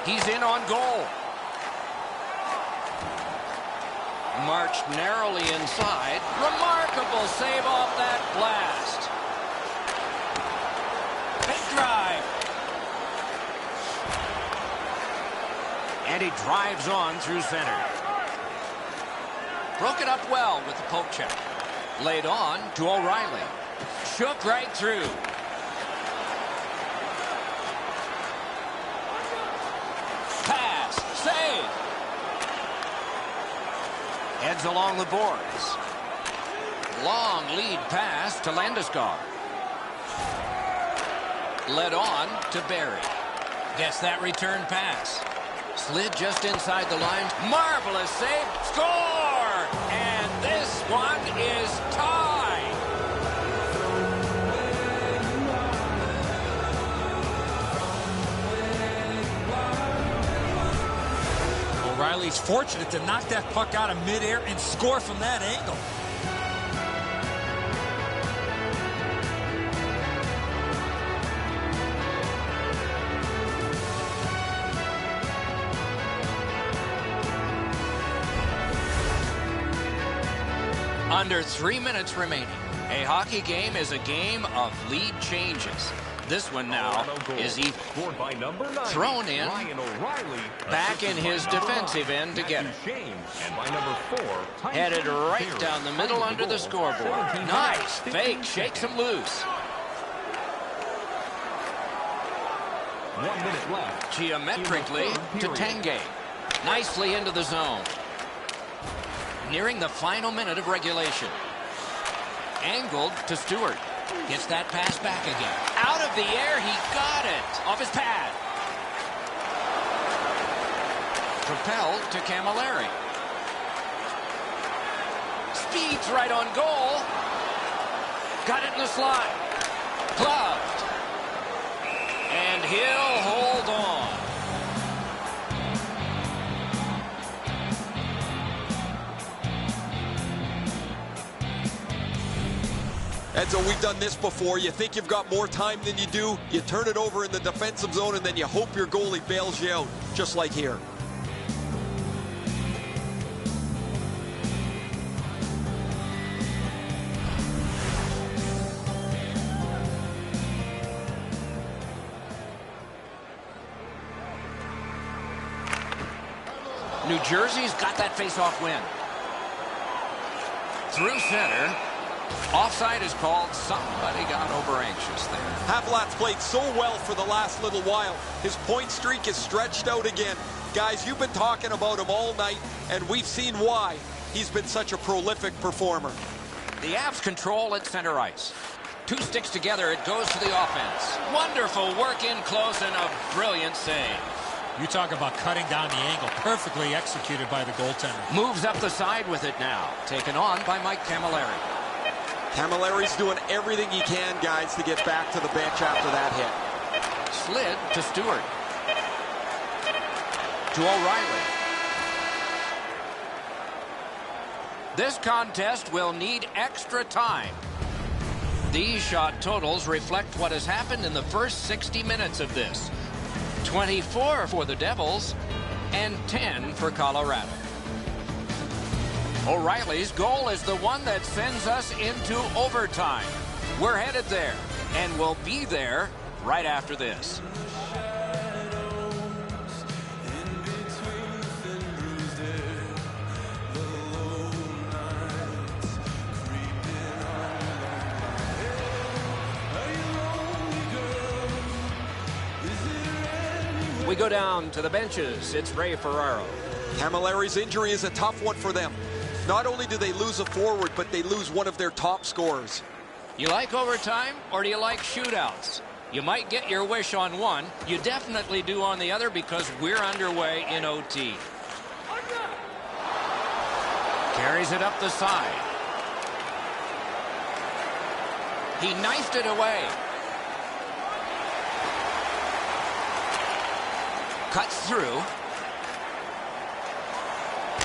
[SPEAKER 1] He's in on goal. Marched narrowly inside. Remarkable save off that blast. Big drive. And he drives on through center. Broke it up well with the poke check. Laid on to O'Reilly. Shook right through. Pass. Save. Heads along the boards. Long lead pass to Landeskog. Led on to Barry. Gets that return pass. Slid just inside the line. Marvelous save. Score! And this one is tied.
[SPEAKER 2] O'Reilly's fortunate to knock that puck out of midair and score from that angle.
[SPEAKER 1] Under 3 minutes remaining. A hockey game is a game of lead changes. This one now is even. Thrown in. Back in his defensive end to get it. Headed right down the middle under the scoreboard. Nice fake. Shakes him loose.
[SPEAKER 4] 1 minute left.
[SPEAKER 1] Geometrically to Tanguay. Nicely into the zone. Nearing the final minute of regulation. Angled to Stewart. Gets that pass back again. Out of the air, he got it. Off his pad. Propelled to Camilleri. Speeds right on goal. Got it in the slot. Gloved. And he'll hold on.
[SPEAKER 3] Enzo, we've done this before. You think you've got more time than you do. You turn it over in the defensive zone, and then you hope your goalie bails you out, just like here.
[SPEAKER 1] New Jersey's got that face-off win. Through center. Offside is called. Somebody got over anxious there.
[SPEAKER 3] Havlat's played so well for the last little while. His point streak is stretched out again. Guys, you've been talking about him all night, and we've seen why he's been such a prolific performer.
[SPEAKER 1] The Avs control at center ice. Two sticks together, it goes to the offense. Wonderful work in close and a brilliant save.
[SPEAKER 2] You talk about cutting down the angle. Perfectly executed by the goaltender.
[SPEAKER 1] Moves up the side with it now. Taken on by Mike Camilleri.
[SPEAKER 3] Camilleri's doing everything he can, guys, to get back to the bench after that hit.
[SPEAKER 1] Slid to Stewart. To O'Reilly. This contest will need extra time. These shot totals reflect what has happened in the first 60 minutes of this. 24 for the Devils and 10 for Colorado. O'Reilly's goal is the one that sends us into overtime. We're headed there, and we'll be there right after this. We go down to the benches. It's Ray Ferraro.
[SPEAKER 3] Camilleri's injury is a tough one for them. Not only do they lose a forward, but they lose one of their top scorers.
[SPEAKER 1] You like overtime, or do you like shootouts? You might get your wish on one. You definitely do on the other, because we're underway in OT. Carries it up the side. He knifed it away. Cuts through.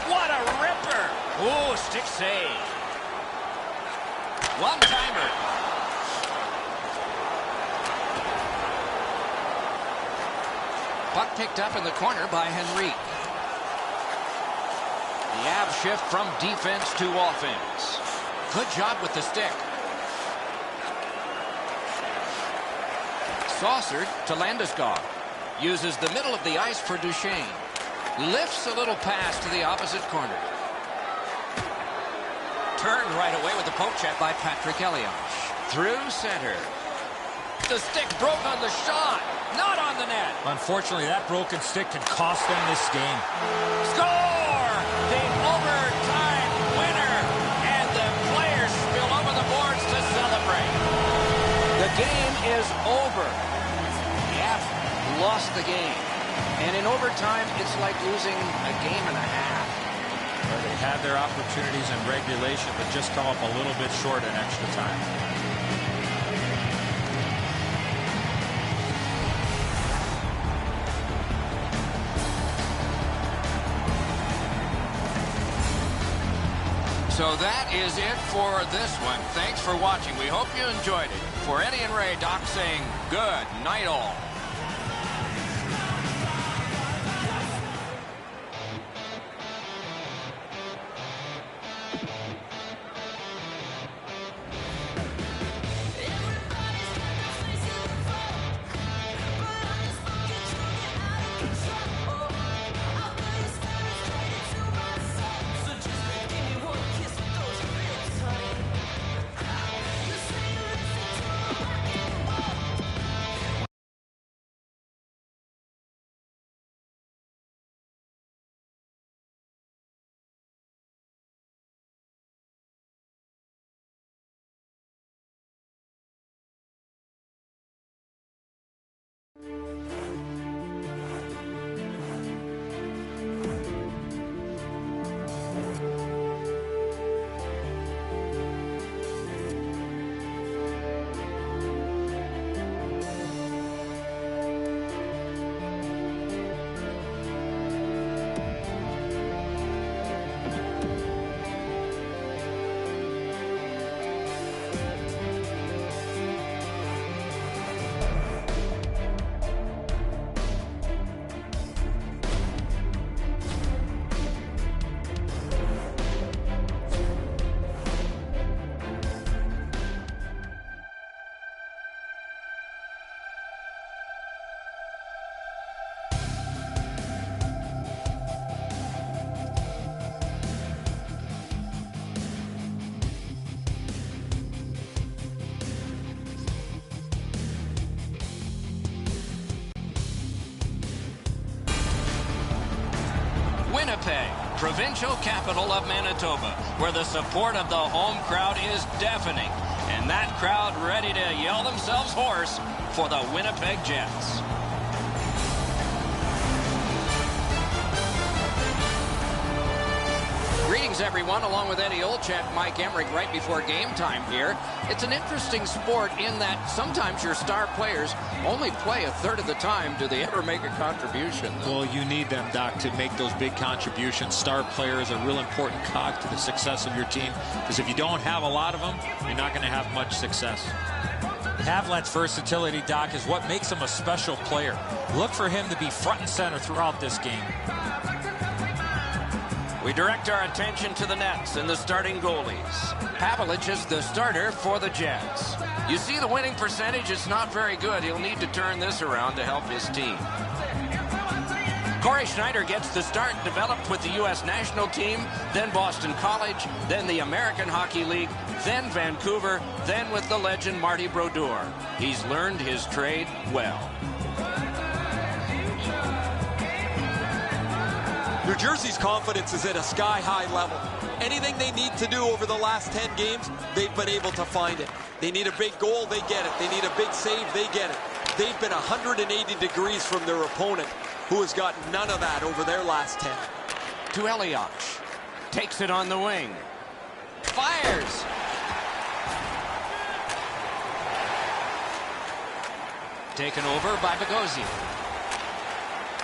[SPEAKER 1] What a ripper! Oh, stick save. One-timer. Puck picked up in the corner by Henrique. The ab shift from defense to offense. Good job with the stick. Saucered to Landeskog. Uses the middle of the ice for Duchesne. Lifts a little pass to the opposite corner. Turned right away with the poke check by Patrick Elias. Through center. The stick broke on the shot. Not on the net.
[SPEAKER 2] Unfortunately, that broken stick can cost them this game.
[SPEAKER 1] Score! The overtime winner. And the players spill over the boards to celebrate. The game is over. Lost the game, and in overtime it's like losing a game and a half.
[SPEAKER 2] Well, they had their opportunities in regulation, but just come up a little bit short in extra time.
[SPEAKER 1] So that is it for this one. Thanks for watching. We hope you enjoyed it. For Eddie and Ray, Doc saying good night all. Winnipeg, provincial capital of Manitoba, where the support of the home crowd is deafening. And that crowd ready to yell themselves hoarse for the Winnipeg Jets. Greetings, everyone, along with Eddie Olczyk, Mike Emmerich, right before game time here. It's an interesting sport in that sometimes your star players only play a third of the time. Do they ever make a contribution, though?
[SPEAKER 2] Well, you need them, Doc, to make those big contributions. Star players are a real important cog to the success of your team, because if you don't have a lot of them, you're not going to have much success. Havlat's versatility, Doc, is what makes him a special player. Look for him to be front and center throughout this game.
[SPEAKER 1] We direct our attention to the nets and the starting goalies. Pavelich is the starter for the Jets. You see the winning percentage is not very good. He'll need to turn this around to help his team. Corey Schneider gets the start, developed with the U.S. national team, then Boston College, then the American Hockey League, then Vancouver, then with the legend Marty Brodeur. He's learned his trade well.
[SPEAKER 3] New Jersey's confidence is at a sky-high level. Anything they need to do over the last 10 games, they've been able to find it. They need a big goal, they get it. They need a big save, they get it. They've been 180 degrees from their opponent, who has got none of that over their last 10.
[SPEAKER 1] To Elias. Takes it on the wing. Fires! Taken over by Bogosian.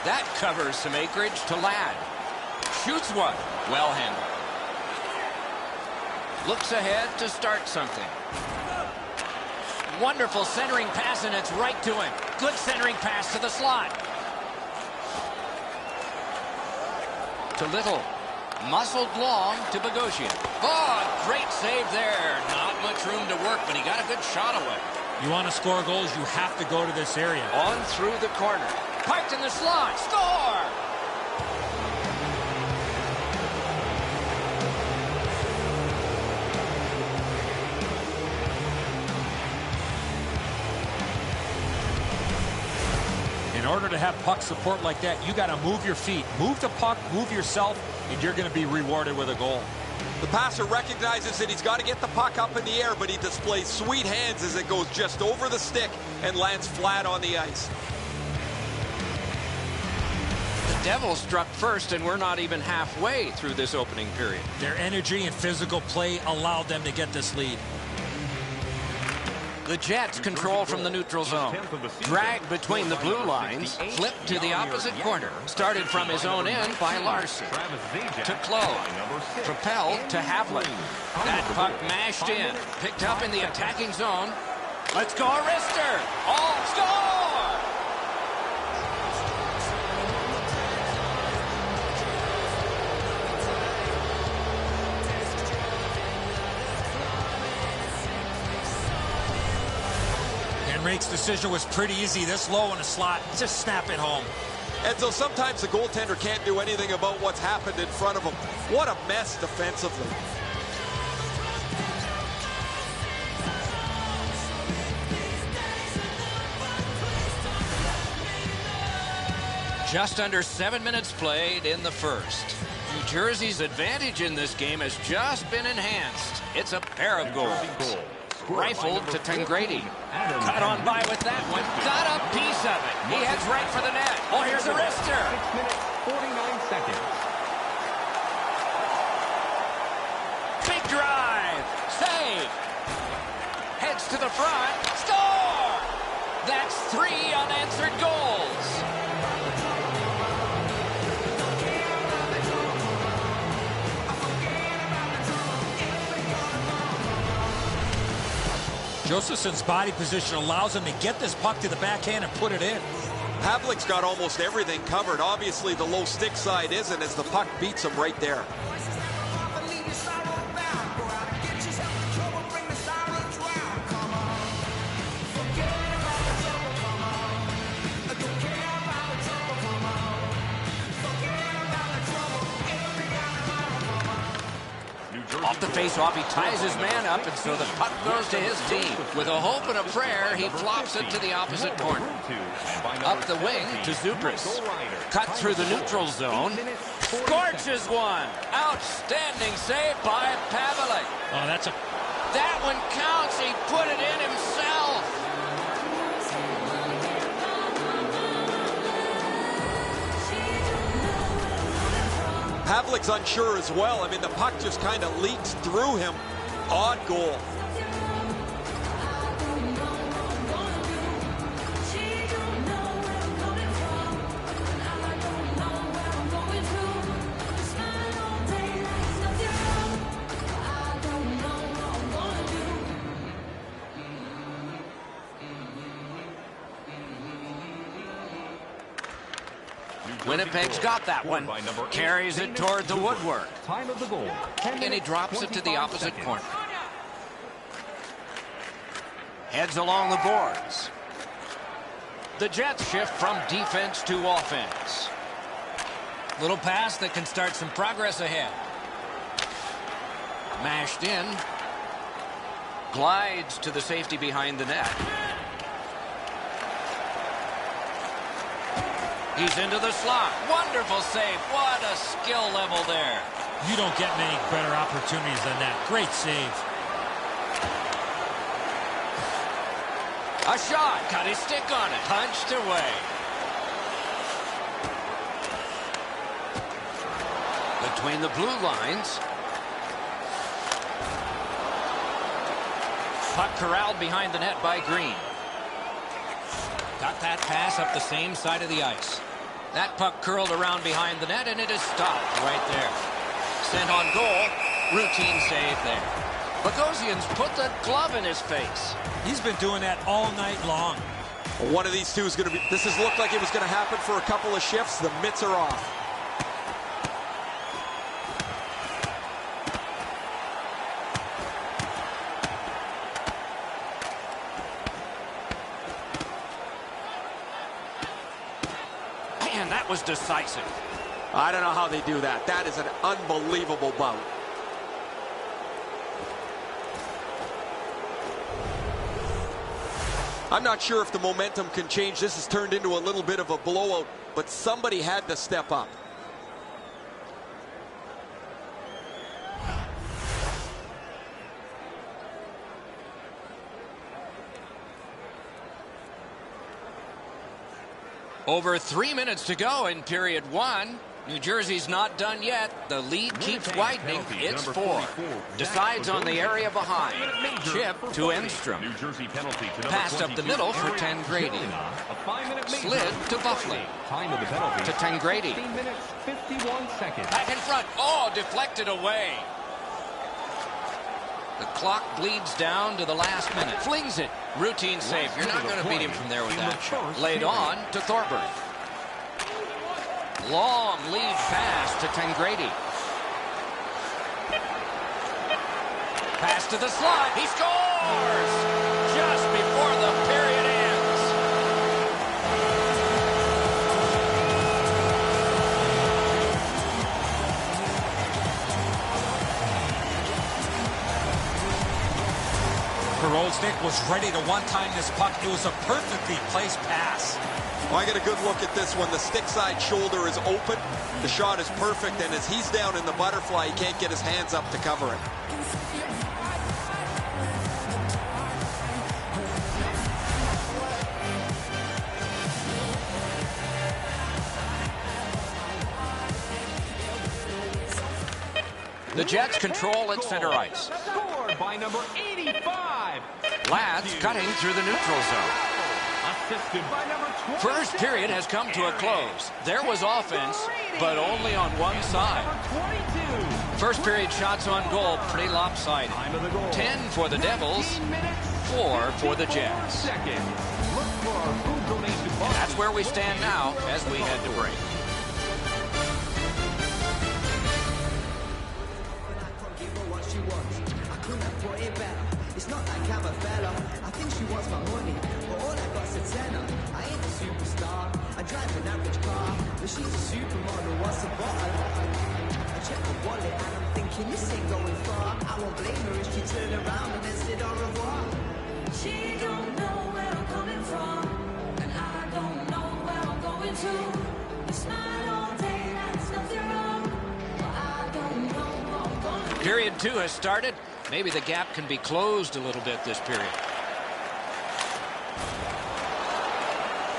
[SPEAKER 1] That covers some acreage to Ladd. Shoots one. Well handled. Looks ahead to start something. Wonderful centering pass, and it's right to him. Good centering pass to the slot. To Little. Muscled long to Bogosian. Oh, great save there. Not much room to work, but he got a good shot away.
[SPEAKER 2] You want to score goals, you have to go to this area.
[SPEAKER 1] On through the corner. Parked in the slot. Score!
[SPEAKER 2] In order to have puck support like that, you got to move your feet. Move the puck, move yourself, and you're going to be rewarded with a goal.
[SPEAKER 3] The passer recognizes that he's got to get the puck up in the air, but he displays sweet hands as it goes just over the stick and lands flat on the ice.
[SPEAKER 1] The Devils struck first, and we're not even halfway through this opening period.
[SPEAKER 2] Their energy and physical play allowed them to get this lead.
[SPEAKER 1] The Jets control from the neutral zone. Dragged between the blue lines, flipped to the opposite corner. Started from his own end by Larson. To Close. Propelled to Havlik. That puck mashed in. Picked up in the attacking zone. Let's go, Arister! All score!
[SPEAKER 2] Rake's decision was pretty easy. This low in the slot, just snap it home.
[SPEAKER 3] And so sometimes the goaltender can't do anything about what's happened in front of him. What a mess defensively.
[SPEAKER 1] Just under 7 minutes played in the first. New Jersey's advantage in this game has just been enhanced. It's a pair of goals. Rifled to Tangradi. Cut on by with that one. Got a piece of it. He heads right for the net. Oh, here's Arister.
[SPEAKER 4] 6 minutes, 49 seconds.
[SPEAKER 1] Big drive. Save. Heads to the front. Score! That's 3 unanswered goals.
[SPEAKER 2] Josephson's body position allows him to get this puck to the backhand and put it in.
[SPEAKER 3] Havlik's got almost everything covered. Obviously, the low stick side isn't, as the puck beats him right there.
[SPEAKER 1] Off the face-off, he ties his man up, and so the puck goes to his team. With a hope and a prayer, he flops it to the opposite corner. Up the wing to Zubris. Cut through the neutral zone. Scorches one. Outstanding save by Pavelich.
[SPEAKER 2] Oh,
[SPEAKER 1] that one counts. He put it in himself.
[SPEAKER 3] Havlik's unsure as well. I mean, the puck just kind of leaks through him. Odd goal.
[SPEAKER 1] Winnipeg's got that one. Carries it toward the woodwork.
[SPEAKER 4] Time of the goal.
[SPEAKER 1] And he drops it to the opposite corner. Heads along the boards. The Jets shift from defense to offense. Little pass that can start some progress ahead. Mashed in. Glides to the safety behind the net. He's into the slot. Wonderful save. What a skill level there.
[SPEAKER 2] You don't get many better opportunities than that. Great save.
[SPEAKER 1] A shot. Got his stick on it. Punched away. Between the blue lines. Puck corralled behind the net by Green. Got that pass up the same side of the ice. That puck curled around behind the net, and it is stopped right there. Sent on goal. Routine save there. Bogosian's put the glove in his face.
[SPEAKER 2] He's been doing that all night long.
[SPEAKER 3] Well, one of these two is going to be... This has looked like it was going to happen for a couple of shifts. The mitts are off.
[SPEAKER 1] Man, that was decisive.
[SPEAKER 3] I don't know how they do that. That is an unbelievable bout. I'm not sure if the momentum can change. This has turned into a little bit of a blowout, but somebody had to step up.
[SPEAKER 1] Over 3 minutes to go in period one. New Jersey's not done yet. The lead keeps widening. It's 4. Decides on the area behind. Chip to Enstrom. Passed up the middle for Tangradi. Slid to Buffalo. To Tangradi. Back in front. Oh, deflected away. The clock bleeds down to the last minute. Flings it. Routine save. You're not going to beat him from there with that shot. Laid on to Thorburn. Long lead pass to Tangradi. Pass to the slot. He scores! Just before the period ends.
[SPEAKER 2] Karolsnik was ready to one-time this puck. It was a perfectly placed pass.
[SPEAKER 3] Well, I get a good look at this one. The stick side shoulder is open. The shot is perfect, and as he's down in the butterfly, he can't get his hands up to cover it.
[SPEAKER 1] The Jets control at center ice.
[SPEAKER 4] Scored by number 85.
[SPEAKER 1] Lads cutting through the neutral zone.
[SPEAKER 4] Assisted by number 20.
[SPEAKER 1] First period has come to a close. There was offense, but only on one side. First period shots on goal, pretty lopsided. 10 for the Devils, 4 for the Jets. And that's where we stand now as we head to break.
[SPEAKER 5] It's not like I'm a fella. I think she wants my money, but all I got's a tenner. I ain't a superstar. I drive an average car, but she's a supermodel. What's a bottle? I check the wallet and I'm thinking this ain't going far. I won't blame her if she turned around and then said au revoir.
[SPEAKER 6] She don't know where I'm coming from, and I don't know where I'm going to. We smile all day, that's nothing wrong, but I don't know what I'm going to do.
[SPEAKER 1] Period 2 has started. Maybe the gap can be closed a little bit this period.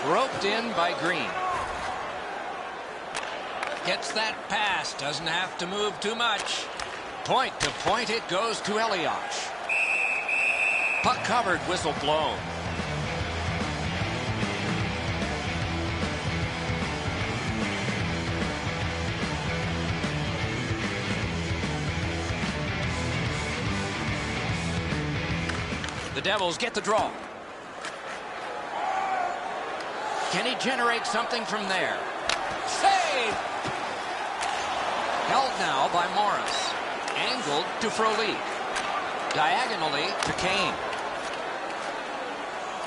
[SPEAKER 1] Roped in by Green. Gets that pass. Doesn't have to move too much. Point to point it goes to Elias. Puck covered, whistle blown. The Devils get the draw. Can he generate something from there? Save! save. Held now by Morris. Angled to Frolik. Diagonally to Kane.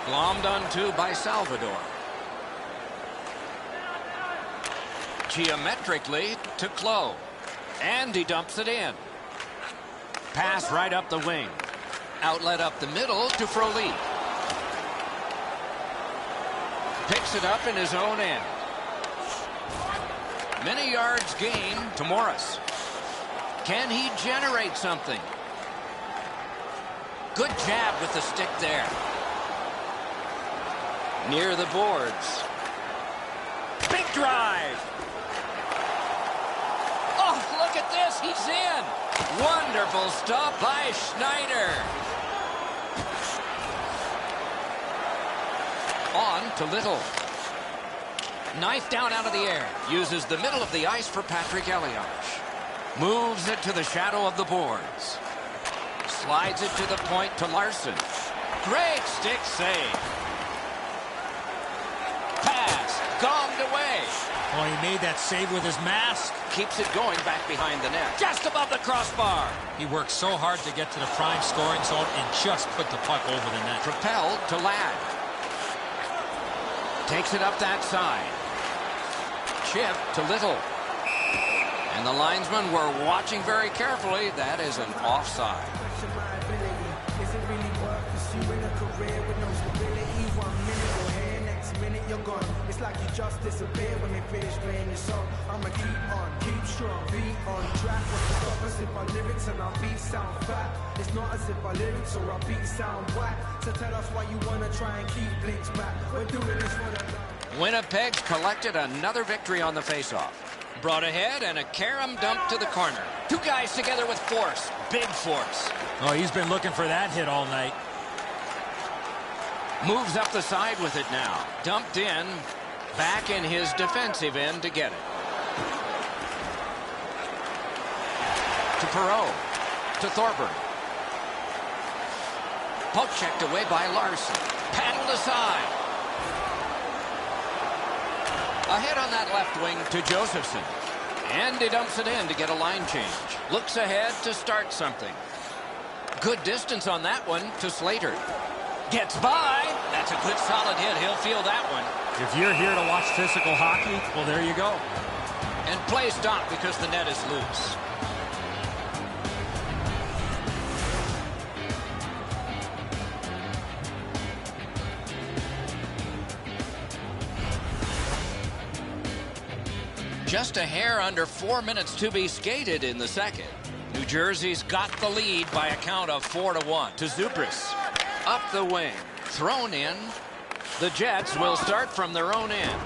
[SPEAKER 1] Glommed onto by Salvador. Geometrically to Klo. And he dumps it in. Pass right up the wing. Outlet up the middle to Frolik. Picks it up in his own end. Many yards gained to Morris. Can he generate something? Good jab with the stick there. Near the boards. Big drive. Oh, look at this. He's in. Wonderful stop by Schneider. On to Little. Knife down out of the air. Uses the middle of the ice for Patrick Elias. Moves it to the shadow of the boards. Slides it to the point to Larson. Great stick save. Pass. Gonged away.
[SPEAKER 2] Oh, he made that save with his mask.
[SPEAKER 1] Keeps it going back behind the net. Just above the crossbar.
[SPEAKER 2] He worked so hard to get to the prime scoring zone and just put the puck over the net.
[SPEAKER 1] Propelled to Ladd. Takes it up that side. Chip to Little. And the linesmen were watching very carefully. That is an offside.
[SPEAKER 5] It's like you just disappear when they finish playing your song. I'ma keep on, keep strong, beat on track. What's to stop us if our lyrics and our beats sound fat? It's not as if our lyrics or our beats sound whack. So tell us why you wanna try and keep Blinks back. We're doing this for the love.
[SPEAKER 1] Winnipeg's collected another victory on the faceoff. Brought ahead and a carom dump to the corner. Two guys together with force. Big force.
[SPEAKER 2] Oh, he's been looking for that hit all night.
[SPEAKER 1] Moves up the side with it now. Dumped in. Back in his defensive end to get it. To Perreault. To Thorburn. Poke checked away by Larson. Paddled aside. Ahead on that left wing to Josephson. And he dumps it in to get a line change. Looks ahead to start something. Good distance on that one to Slater. Gets by. That's a good solid hit. He'll feel that one.
[SPEAKER 2] If you're here to watch physical hockey, well, there you go.
[SPEAKER 1] And play stopped because the net is loose. Just a hair under 4 minutes to be skated in the second. New Jersey's got the lead by a count of 4-1 to Zubris. Up the wing. Thrown in. The Jets will start from their own end.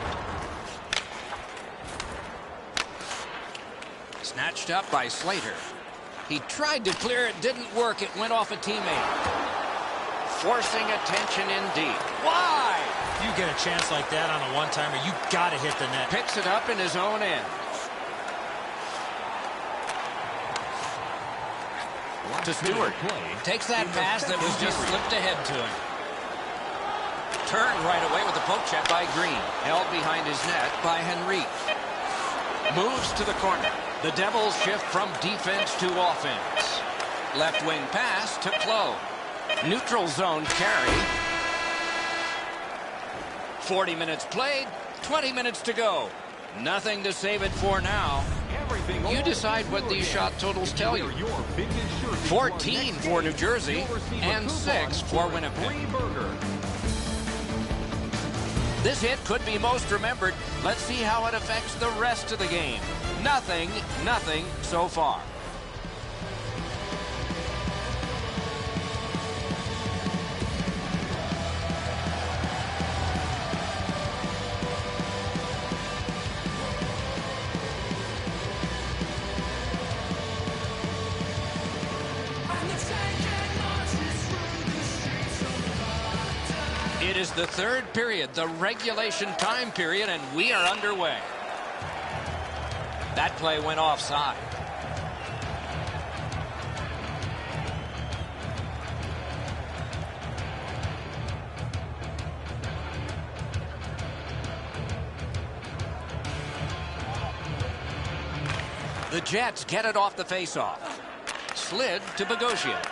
[SPEAKER 1] Snatched up by Slater. He tried to clear it, didn't work. It went off a teammate. Forcing attention in deep. Why?
[SPEAKER 2] You get a chance like that on a one-timer, you got to hit the net.
[SPEAKER 1] Picks it up in his own end. To Stewart. Takes that pass that was just slipped ahead to him. Turned right away with the poke check by Green. Held behind his net by Henrique. Moves to the corner. The Devils shift from defense to offense. Left wing pass to Klo. Neutral zone carry. 40 minutes played, 20 minutes to go. Nothing to save it for now. You decide what these shot totals tell you. 14 for New Jersey and 6 for Winnipeg. This hit could be most remembered. Let's see how it affects the rest of the game. Nothing so far. It is the third period, the regulation time period, and we are underway. That play went offside. The Jets get it off the faceoff. Slid to Bogosian.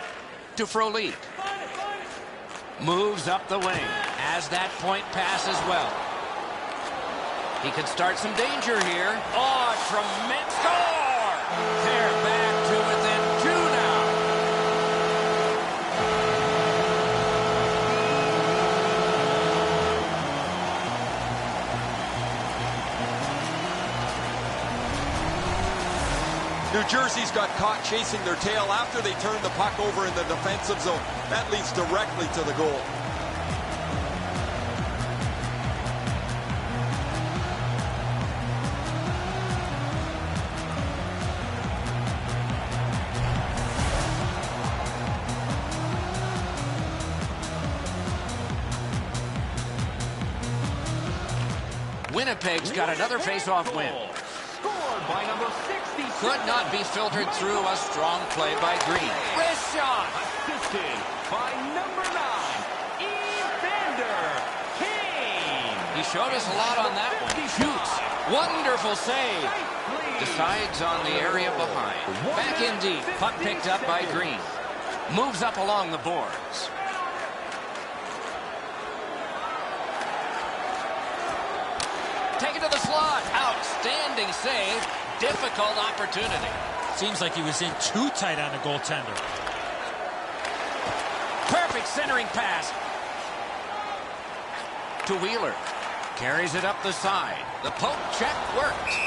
[SPEAKER 1] To Frolik. Moves up the wing. Has that point pass as well. He could start some danger here. Oh, tremendous score! They're back to within 2 now.
[SPEAKER 3] New Jersey's got caught chasing their tail after they turned the puck over in the defensive zone. That leads directly to the goal.
[SPEAKER 1] Winnipeg's got another face-off win.
[SPEAKER 4] Scored by number 60.
[SPEAKER 1] Could not be filtered through a strong play by Green. Wrist shot.
[SPEAKER 4] Assisted by number 9, Evander Kane.
[SPEAKER 1] He showed us a lot on that one. Shoots. Wonderful save. Decides on the area behind. Back in deep. Puck picked up by Green. Moves up along the boards. Take it to the slot. Outstanding save. Difficult opportunity.
[SPEAKER 2] Seems like he was in too tight on the goaltender.
[SPEAKER 1] Perfect centering pass. To Wheeler. Carries it up the side. The poke check works.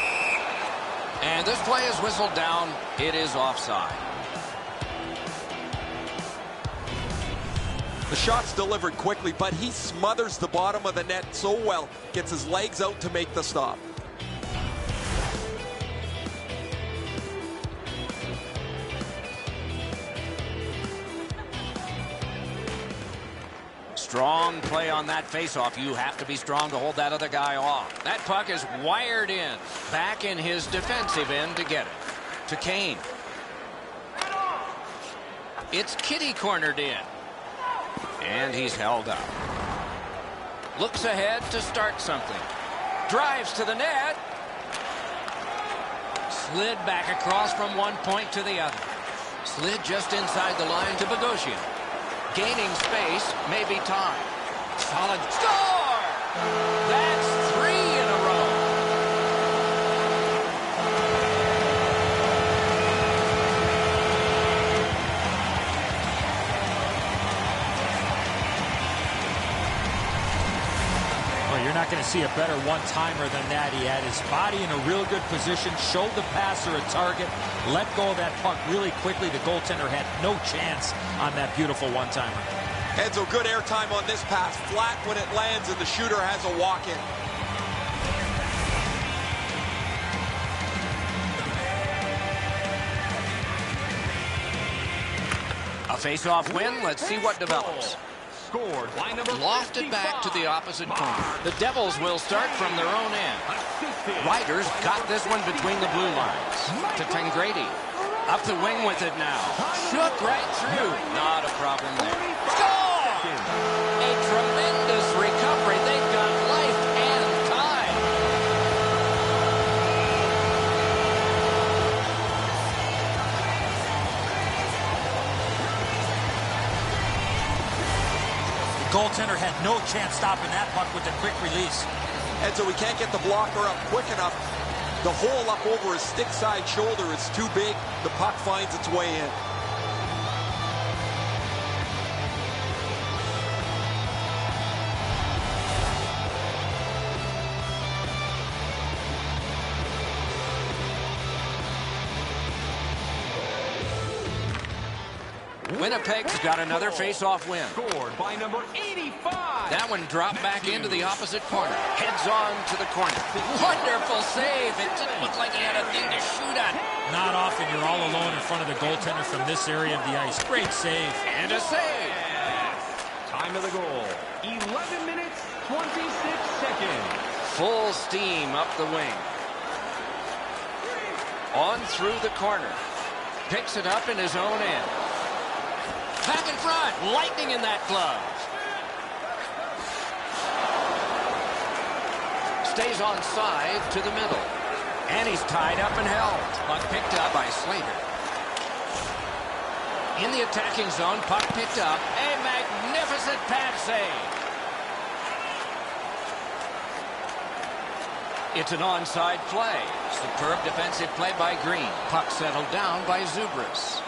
[SPEAKER 1] And this play is whistled down. It is offside.
[SPEAKER 3] The shot's delivered quickly, but he smothers the bottom of the net so well. Gets his legs out to make the stop.
[SPEAKER 1] Strong play on that faceoff. You have to be strong to hold that other guy off. That puck is wired in. Back in his defensive end to get it. To Kane. It's kitty cornered in. And he's held up. Looks ahead to start something. Drives to the net. Slid back across from one point to the other. Slid just inside the line to Bogosian. Gaining space, maybe time. Solid score! That's 3 in a row.
[SPEAKER 2] Well, you're not going to see a better one-timer than that. He had his body in a real good position, showed the passer a target, let go of that puck really quickly. The goaltender had no chance on that beautiful one-timer.
[SPEAKER 3] Enzo, good airtime on this pass. Flat when it lands, and the shooter has a walk-in.
[SPEAKER 1] A face-off win. Let's see what develops.
[SPEAKER 4] Scored by number
[SPEAKER 1] Lofted back to the
[SPEAKER 4] 55.
[SPEAKER 1] opposite corner. The Devils will start from their own end.
[SPEAKER 4] Assisted.
[SPEAKER 1] Riders got this one between the blue lines. To Tangradi. Up the wing with it now. Shook right through. Not a problem there. Score! A tremendous recovery. They've got life and time.
[SPEAKER 2] The goaltender had no chance stopping that puck with a quick release.
[SPEAKER 3] Enzo, we can't get the blocker up quick enough. The hole up over his stick side shoulder is too big. The puck finds its way in.
[SPEAKER 1] Winnipeg's got another face-off win.
[SPEAKER 4] Scored by number 85.
[SPEAKER 1] That one dropped back into the opposite corner. Heads on to the corner. Wonderful save. It didn't look like he had a thing to shoot at.
[SPEAKER 2] Not often you're all alone in front of the goaltender from this area of the ice. Great save.
[SPEAKER 1] And a save.
[SPEAKER 4] Time of the goal. 11 minutes, 26 seconds.
[SPEAKER 1] Full steam up the wing. On through the corner. Picks it up in his own end. Back in front. Lightning in that glove. Stays on side to the middle. And he's tied up and held. Puck picked up by Slater. In the attacking zone, puck picked up. A magnificent pad save. It's an onside play. Superb defensive play by Green. Puck settled down by Zubris.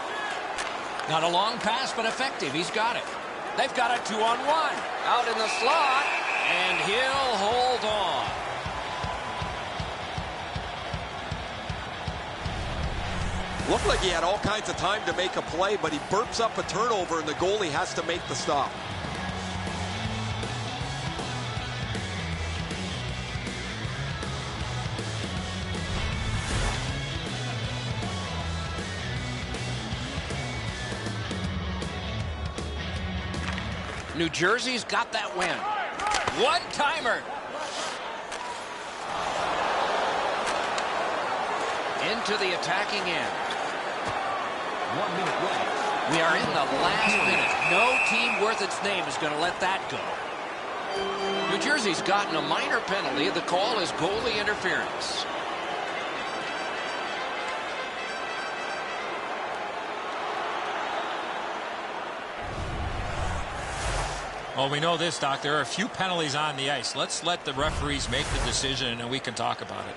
[SPEAKER 1] Not a long pass, but effective. He's got it. They've got a 2-on-1. Out in the slot, and he'll hold on.
[SPEAKER 3] Looked like he had all kinds of time to make a play, but he burps up a turnover, and the goalie has to make the stop.
[SPEAKER 1] New Jersey's got that win. One-timer. Into the attacking end.
[SPEAKER 4] 1 minute left.
[SPEAKER 1] We are in the last minute. No team worth its name is going to let that go. New Jersey's gotten a minor penalty. The call is goalie interference.
[SPEAKER 2] Well, we know this, Doc. There are a few penalties on the ice. Let's let the referees make the decision, and we can talk about it.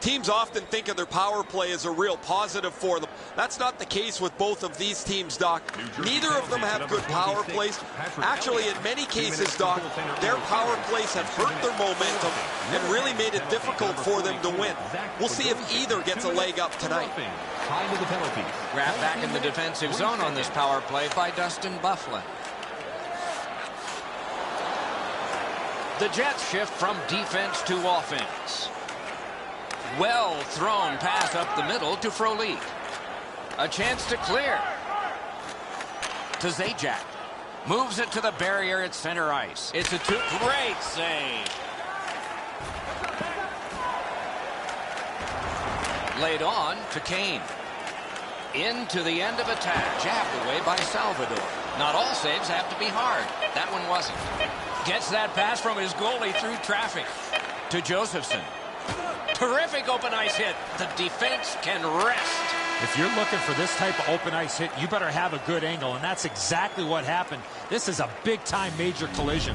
[SPEAKER 3] Teams often think of their power play as a real positive for them. That's not the case with both of these teams, Doc. Neither of them have good power plays. Actually, in many cases, Doc, their power plays have hurt their momentum and really made it difficult for them to win. We'll see if either gets a leg up tonight.
[SPEAKER 4] Time of the penalty.
[SPEAKER 1] Grabbed back in the defensive zone on this power play by Dustin Byfuglien. The Jets shift from defense to offense. Well thrown pass up the middle to Frolik. A chance to clear. To Zajac. Moves it to the barrier at center ice. It's a great save. Laid on to Kane. Into the end of attack. Jabbed away by Salvador. Not all saves have to be hard. That one wasn't. Gets that pass from his goalie through traffic. To Josephson. Terrific open ice hit. The defense can rest.
[SPEAKER 2] If you're looking for this type of open ice hit, you better have a good angle, and that's exactly what happened. This is a big-time major collision.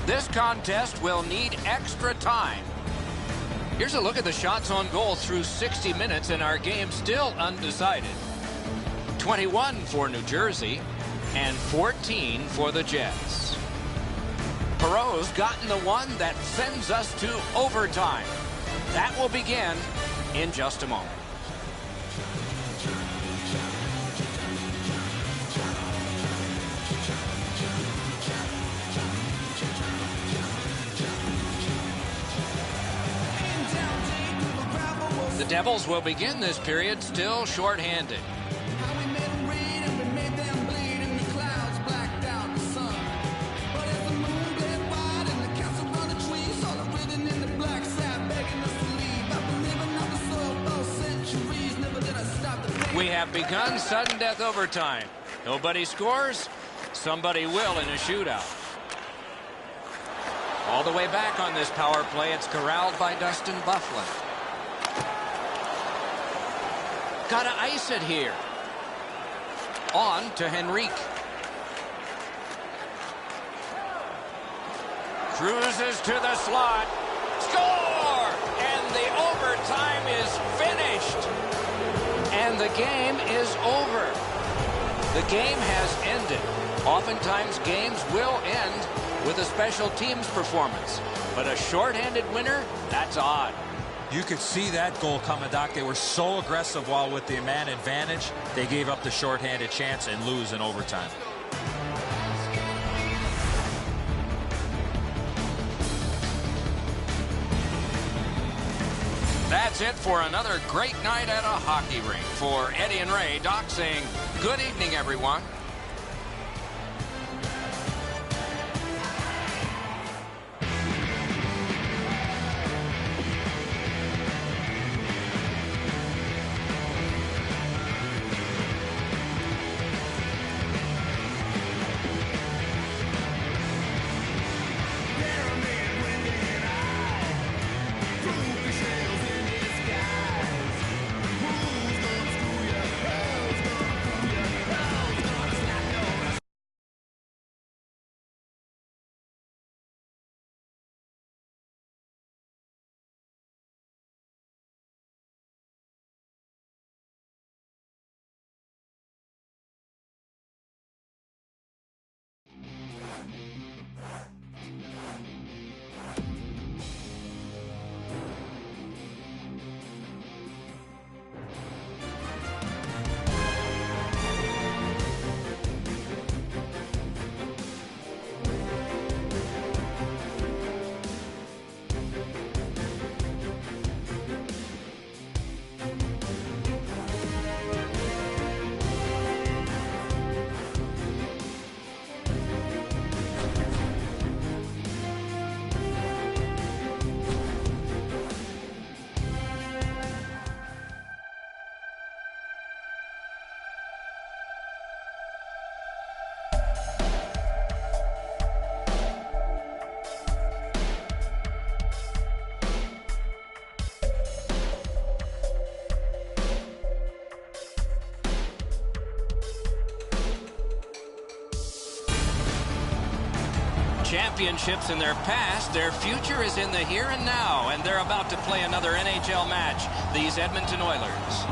[SPEAKER 1] This contest will need extra time. Here's a look at the shots on goal through 60 minutes, and our game still undecided. 21 for New Jersey and 14 for the Jets. Perreault's gotten the one that sends us to overtime. That will begin in just a moment. The Devils will begin this period still shorthanded. We have begun sudden death overtime. Nobody scores. Somebody will in a shootout. All the way back on this power play, it's corralled by Dustin Byfuglien. Got to ice it here. On to Henrique. Cruises to the slot. Score! And the overtime is finished. And the game is over. The game has ended. Oftentimes games will end with a special teams performance. But a shorthanded winner, that's odd.
[SPEAKER 2] You could see that goal coming, Doc. They were so aggressive while with the man advantage, they gave up the shorthanded chance and lose in overtime.
[SPEAKER 1] That's it for another great night at a hockey rink. For Eddie and Ray, Doc saying good evening, everyone. Championships in their past, their future is in the here and now, and they're about to play another NHL match, these Edmonton Oilers.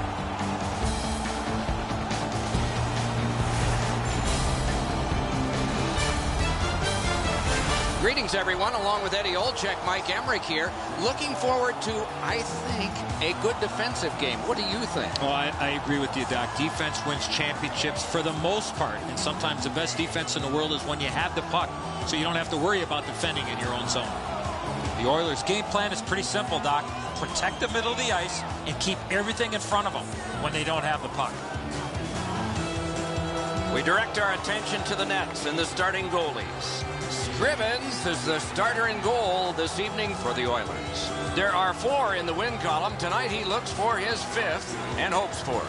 [SPEAKER 1] Greetings, everyone. Along with Eddie Olczyk, Mike Emmerich here. Looking forward to, I think, a good defensive game. What do you think?
[SPEAKER 2] Well, I agree with you, Doc. Defense wins championships for the most part. And sometimes the best defense in the world is when you have the puck, so you don't have to worry about defending in your own zone. The Oilers' game plan is pretty simple, Doc. Protect the middle of the ice and keep everything in front of them when they don't have the puck.
[SPEAKER 1] We direct our attention to the nets and the starting goalies. Scrivens is the starter in goal this evening for the Oilers. There are 4 in the win column. Tonight he looks for his 5th and hopes for it.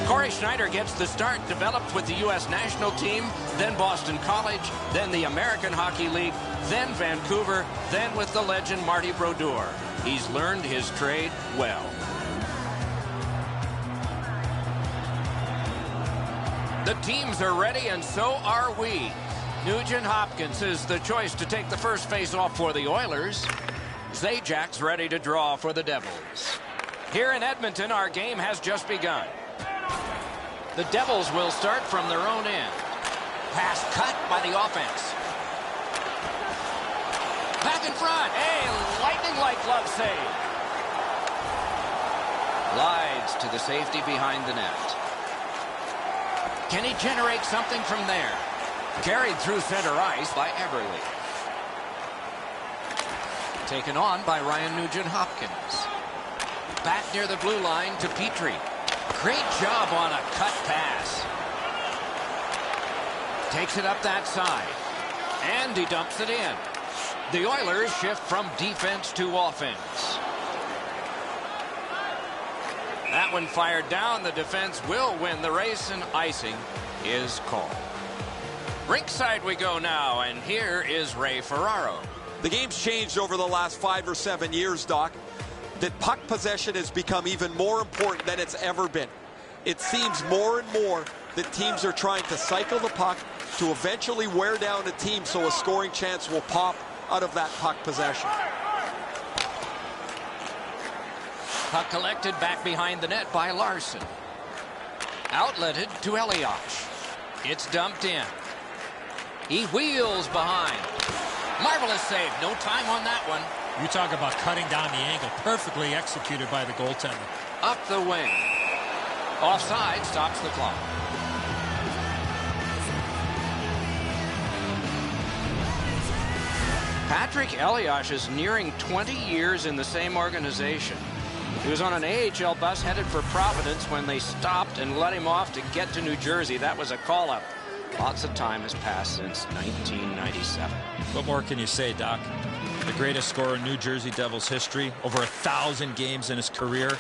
[SPEAKER 1] Corey Schneider gets the start, developed with the U.S. national team, then Boston College, then the American Hockey League, then Vancouver, then with the legend Marty Brodeur. He's learned his trade well. The teams are ready, and so are we. Nugent Hopkins is the choice to take the first face-off for the Oilers. Zajak's ready to draw for the Devils. Here in Edmonton, our game has just begun. The Devils will start from their own end. Pass cut by the offense. Back in front. A lightning-like glove save. Glides to the safety behind the net. Can he generate something from there? Carried through center ice by Everly. Taken on by Ryan Nugent-Hopkins. Back near the blue line to Petrie. Great job on a cut pass. Takes it up that side. And he dumps it in. The Oilers shift from defense to offense. That one fired down. The defense will win the race, and icing is called. Rinkside we go now, and here is Ray Ferraro.
[SPEAKER 3] The game's changed over the last 5 or 7 years, Doc. That puck possession has become even more important than it's ever been. It seems more and more that teams are trying to cycle the puck to eventually wear down a team so a scoring chance will pop out of that puck possession.
[SPEAKER 1] Puck collected back behind the net by Larson. Outletted to Elias. It's dumped in. He wheels behind. Marvelous save. No time on that one.
[SPEAKER 2] You talk about cutting down the angle. Perfectly executed by the goaltender.
[SPEAKER 1] Up the wing. Offside, stops the clock. Patrick Elias is nearing 20 years in the same organization. He was on an AHL bus headed for Providence when they stopped and let him off to get to New Jersey. That was a call-up. Lots of time has passed since 1997.
[SPEAKER 2] What more can you say, Doc? The greatest scorer in New Jersey Devils history, over 1,000 games in his career,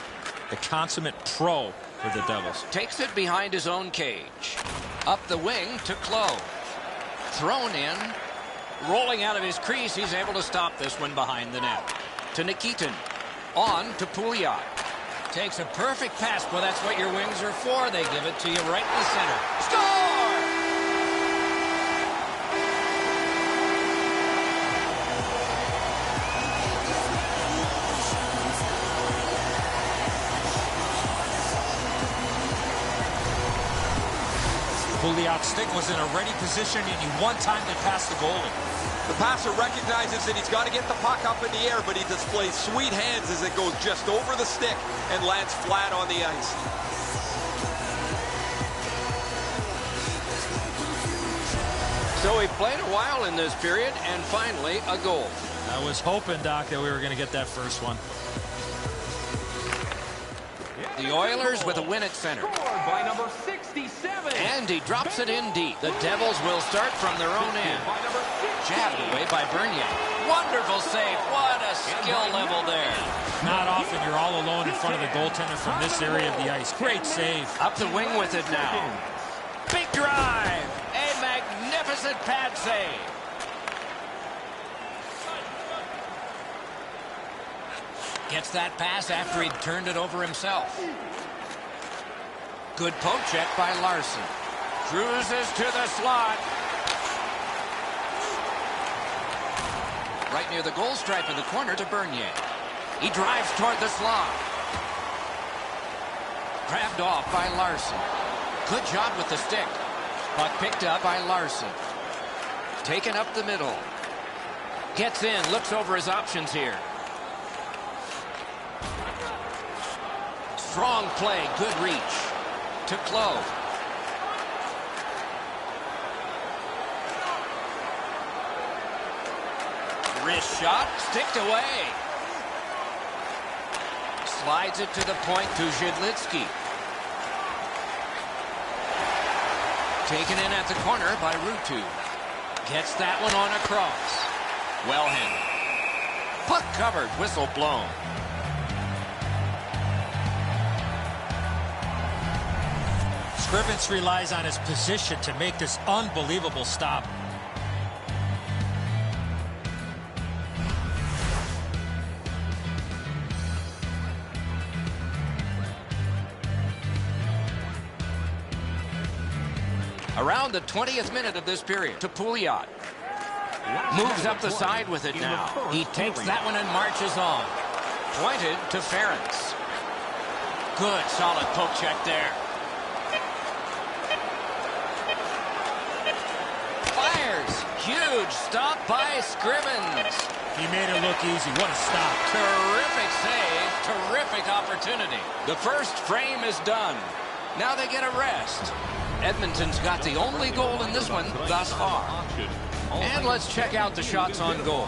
[SPEAKER 2] the consummate pro for the Devils.
[SPEAKER 1] Takes it behind his own cage. Up the wing to Clowe. Thrown in. Rolling out of his crease, he's able to stop this one behind the net. To Nikitin. On to Pouliot. Takes a perfect pass. Well, that's what your wings are for. They give it to you right in the center. Score!
[SPEAKER 2] Pouliot's stick was in a ready position, and he one time to pass the goalie.
[SPEAKER 3] The passer recognizes that he's got to get the puck up in the air, but he displays sweet hands as it goes just over the stick and lands flat on the ice.
[SPEAKER 1] So he played a while in this period, and finally a goal.
[SPEAKER 2] I was hoping, Doc, that we were going to get that first one.
[SPEAKER 1] The Oilers with a win at center.
[SPEAKER 4] Scored by number 67.
[SPEAKER 1] And he drops it in deep. The Devils will start from their own end.
[SPEAKER 4] By number 16.
[SPEAKER 1] Jabbed away by Bernier. Wonderful save. What a skill level there.
[SPEAKER 2] Not often you're all alone in front of the goaltender from this area of the ice. Great save.
[SPEAKER 1] Up the wing with it now. Big drive. A magnificent pad save. Gets that pass after he'd turned it over himself. Good poke check by Larson. Cruises to the slot. right near the goal stripe in the corner to Bernier. He drives toward the slot. Grabbed off by Larson. Good job with the stick. Puck picked up by Larson. Taken up the middle. Gets in, looks over his options here. Strong play, good reach. To Clove. Wrist shot, sticked away. Slides it to the point to Zhidlitsky. Taken in at the corner by Rutu. Gets that one on across. Well handled. Puck covered, whistle blown.
[SPEAKER 2] Scrivens relies on his position to make this unbelievable stop.
[SPEAKER 1] Around the 20th minute of this period to Pouliot. Moves up the side with it now. He takes that one and marches on. Pointed to Ferentz. Good, solid poke check there. Fires. Huge stop by Scrivens.
[SPEAKER 2] He made it look easy. What a stop.
[SPEAKER 1] Terrific save. Terrific opportunity. The first frame is done. Now they get a rest. Edmonton's got the only goal in this one thus far. And let's check out the shots on goal.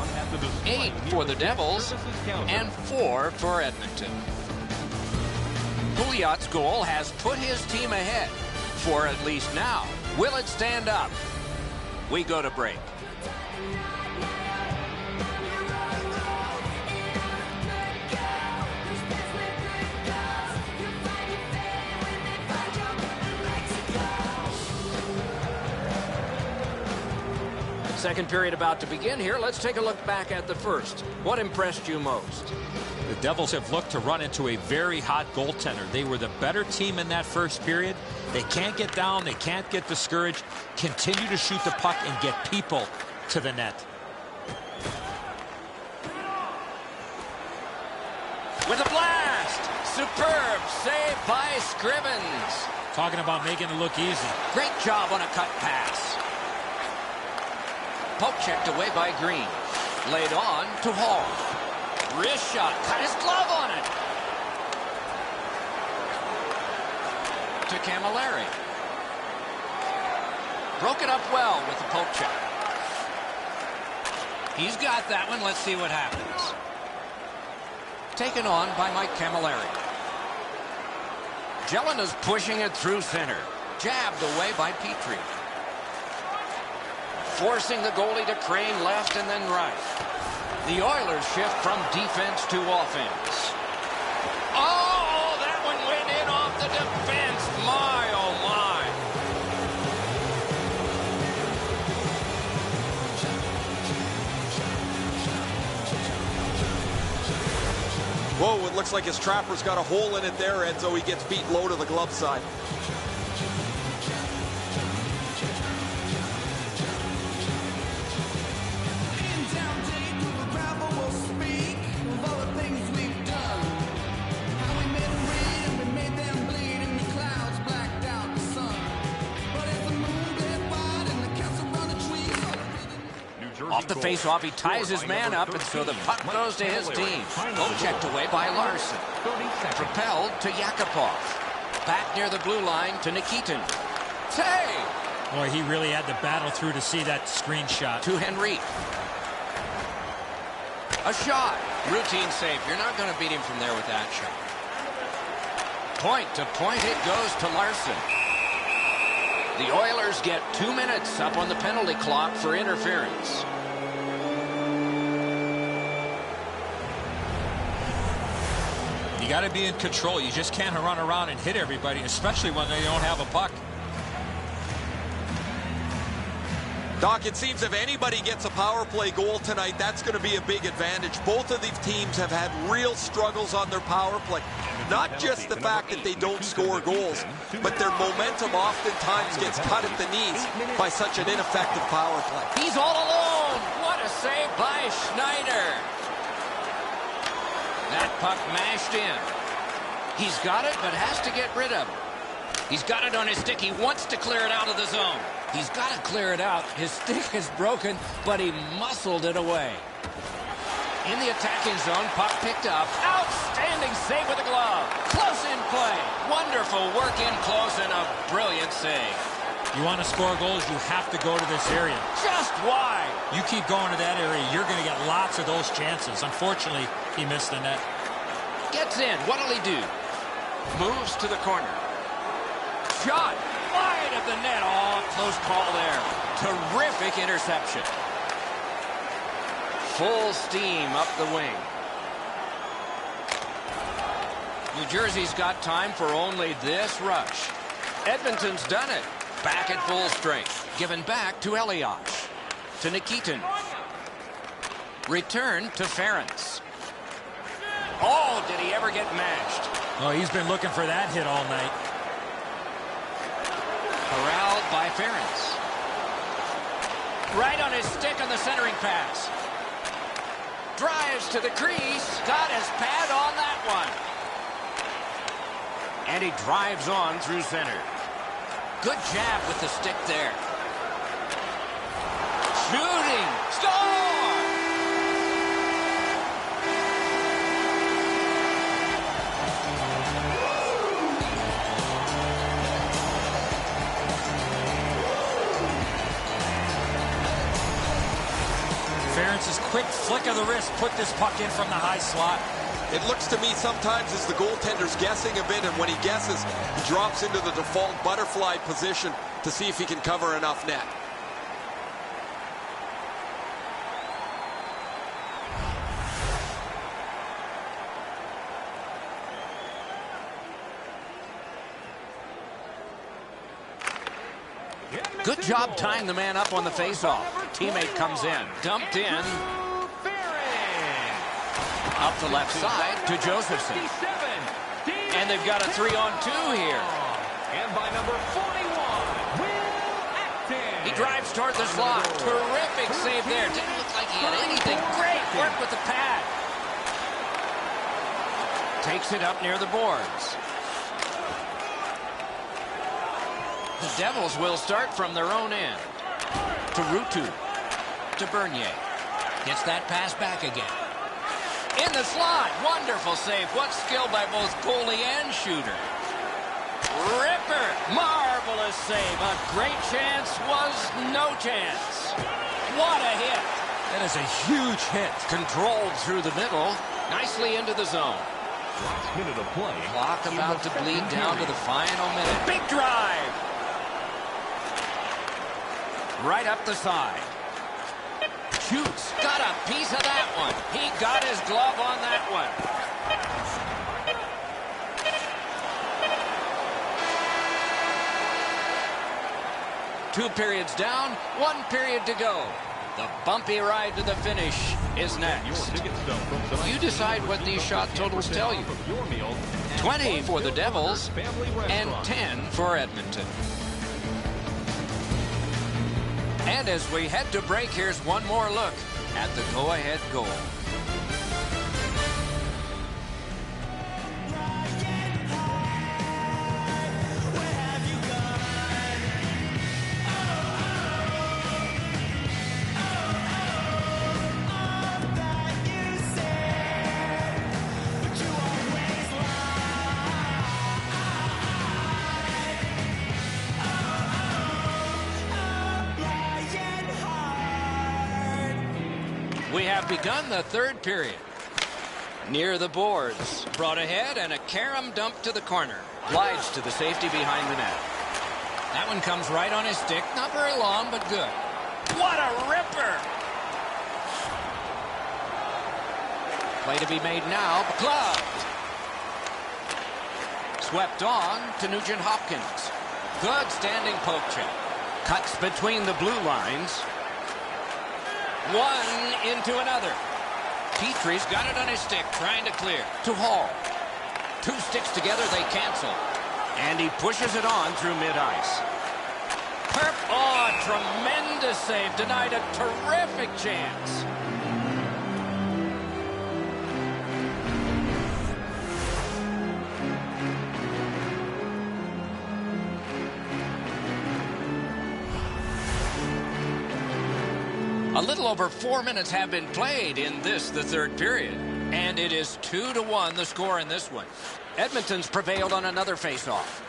[SPEAKER 1] 8 for the Devils and 4 for Edmonton. Pouliot's goal has put his team ahead for at least now. Will it stand up? We go to break. Second period about to begin here. Let's take a look back at the first. What impressed you most?
[SPEAKER 2] The Devils have looked to run into a very hot goaltender. They were the better team in that first period. They can't get down. They can't get discouraged. Continue to shoot the puck and get people to the net.
[SPEAKER 1] With a blast! Superb save by Scrivens.
[SPEAKER 2] Talking about making it look easy.
[SPEAKER 1] Great job on a cut pass. Poke checked away by Green. Laid on to Hall. Wrist shot. Cut his glove on it. To Camilleri. Broke it up well with the poke check. He's got that one. Let's see what happens. Taken on by Mike Camilleri. Jelena is pushing it through center. Jabbed away by Petrie. Forcing the goalie to crane left and then right. The Oilers shift from defense to offense. Oh, that one went in off the defense. My, oh, my.
[SPEAKER 3] Whoa, it looks like his trapper's got a hole in it there, Ed, so he gets beat low to the glove side.
[SPEAKER 1] Off the face-off, he ties his man up, and so the puck goes to his team. Goal checked away by Larson. Propelled to Yakupov. Back near the blue line to Nikitin. Save!
[SPEAKER 2] Boy, he really had to battle through to see that screenshot.
[SPEAKER 1] To Henry. A shot. Routine save. You're not going to beat him from there with that shot. Point to point it goes to Larson. The Oilers get 2 minutes up on the penalty clock for interference.
[SPEAKER 2] You got to be in control. You just can't run around and hit everybody, especially when they don't have a puck.
[SPEAKER 3] Doc, it seems if anybody gets a power play goal tonight, that's going to be a big advantage. Both of these teams have had real struggles on their power play. Not just the fact that they don't score goals, but their momentum oftentimes gets cut at the knees by such an ineffective power play.
[SPEAKER 1] He's all alone. What a save by Schneider. That puck mashed in. He's got it, but has to get rid of it. He's got it on his stick. He wants to clear it out of the zone. He's got to clear it out. His stick is broken, but he muscled it away. In the attacking zone, puck picked up. Outstanding save with the glove. Close in play. Wonderful work in close and a brilliant save.
[SPEAKER 2] You want to score goals, you have to go to this area.
[SPEAKER 1] Just wide.
[SPEAKER 2] You keep going to that area, you're going to get lots of those chances. Unfortunately, he missed the net.
[SPEAKER 1] Gets in. What'll he do? Moves to the corner. Shot. Wide of the net. Oh, close call there. Terrific interception. Full steam up the wing. New Jersey's got time for only this rush. Edmonton's done it. Back at full strength. Given back to Elias. To Nikitin. Return to Ferentz. Oh, did he ever get mashed?
[SPEAKER 2] Oh, he's been looking for that hit all night.
[SPEAKER 1] Corralled by Ferentz. Right on his stick on the centering pass. Drives to the crease. Got his pad on that one. And he drives on through center. Good jab with the stick there. Shooting. Score!
[SPEAKER 2] Ferentz's quick flick of the wrist put this puck in from the high slot.
[SPEAKER 3] It looks to me sometimes as the goaltender's guessing a bit, and when he guesses, he drops into the default butterfly position to see if he can cover enough net.
[SPEAKER 1] Good job tying the man up on the faceoff. Teammate comes in. Dumped in. Up the left side to Josephson. And they've got a 3-on-2 here.
[SPEAKER 4] And by number 41, Will Acton.
[SPEAKER 1] He drives toward the slot. Terrific save there. Didn't look like he had anything. Great work with the pad. Takes it up near the boards. The Devils will start from their own end. To Rutu. To Bernier. Gets that pass back again. In the slot. Wonderful save. What skill by both goalie and shooter. Ripper. Marvelous save. A great chance was no chance. What a hit.
[SPEAKER 2] That is a huge hit.
[SPEAKER 1] Controlled through the middle. Nicely into the zone.
[SPEAKER 4] Last minute of play.
[SPEAKER 1] Clock about to bleed down to the final minute. Big drive. Right up the side. Shoots. Got a piece of that one. He got his glove on that one. Two periods down, 1 period to go. The bumpy ride to the finish is next. You decide what these shot totals tell you. 20 for the Devils and 10 for Edmonton. And as we head to break, here's one more look at the go-ahead goal. We have begun the third period. Near the boards. Brought ahead and a carom dump to the corner. Glides to the safety behind the net. That one comes right on his stick. Not very long, but good. What a ripper! Play to be made now. Gloved. Swept on to Nugent Hopkins. Good standing poke check. Cuts between the blue lines. One into another. Petrie's got it on his stick, trying to clear. To Hall. Two sticks together, they cancel. And he pushes it on through mid-ice. Oh, tremendous save. Denied a terrific chance. A little over 4 minutes have been played in this, the third period. And it is 2-1 the score in this one. Edmonton's prevailed on another faceoff.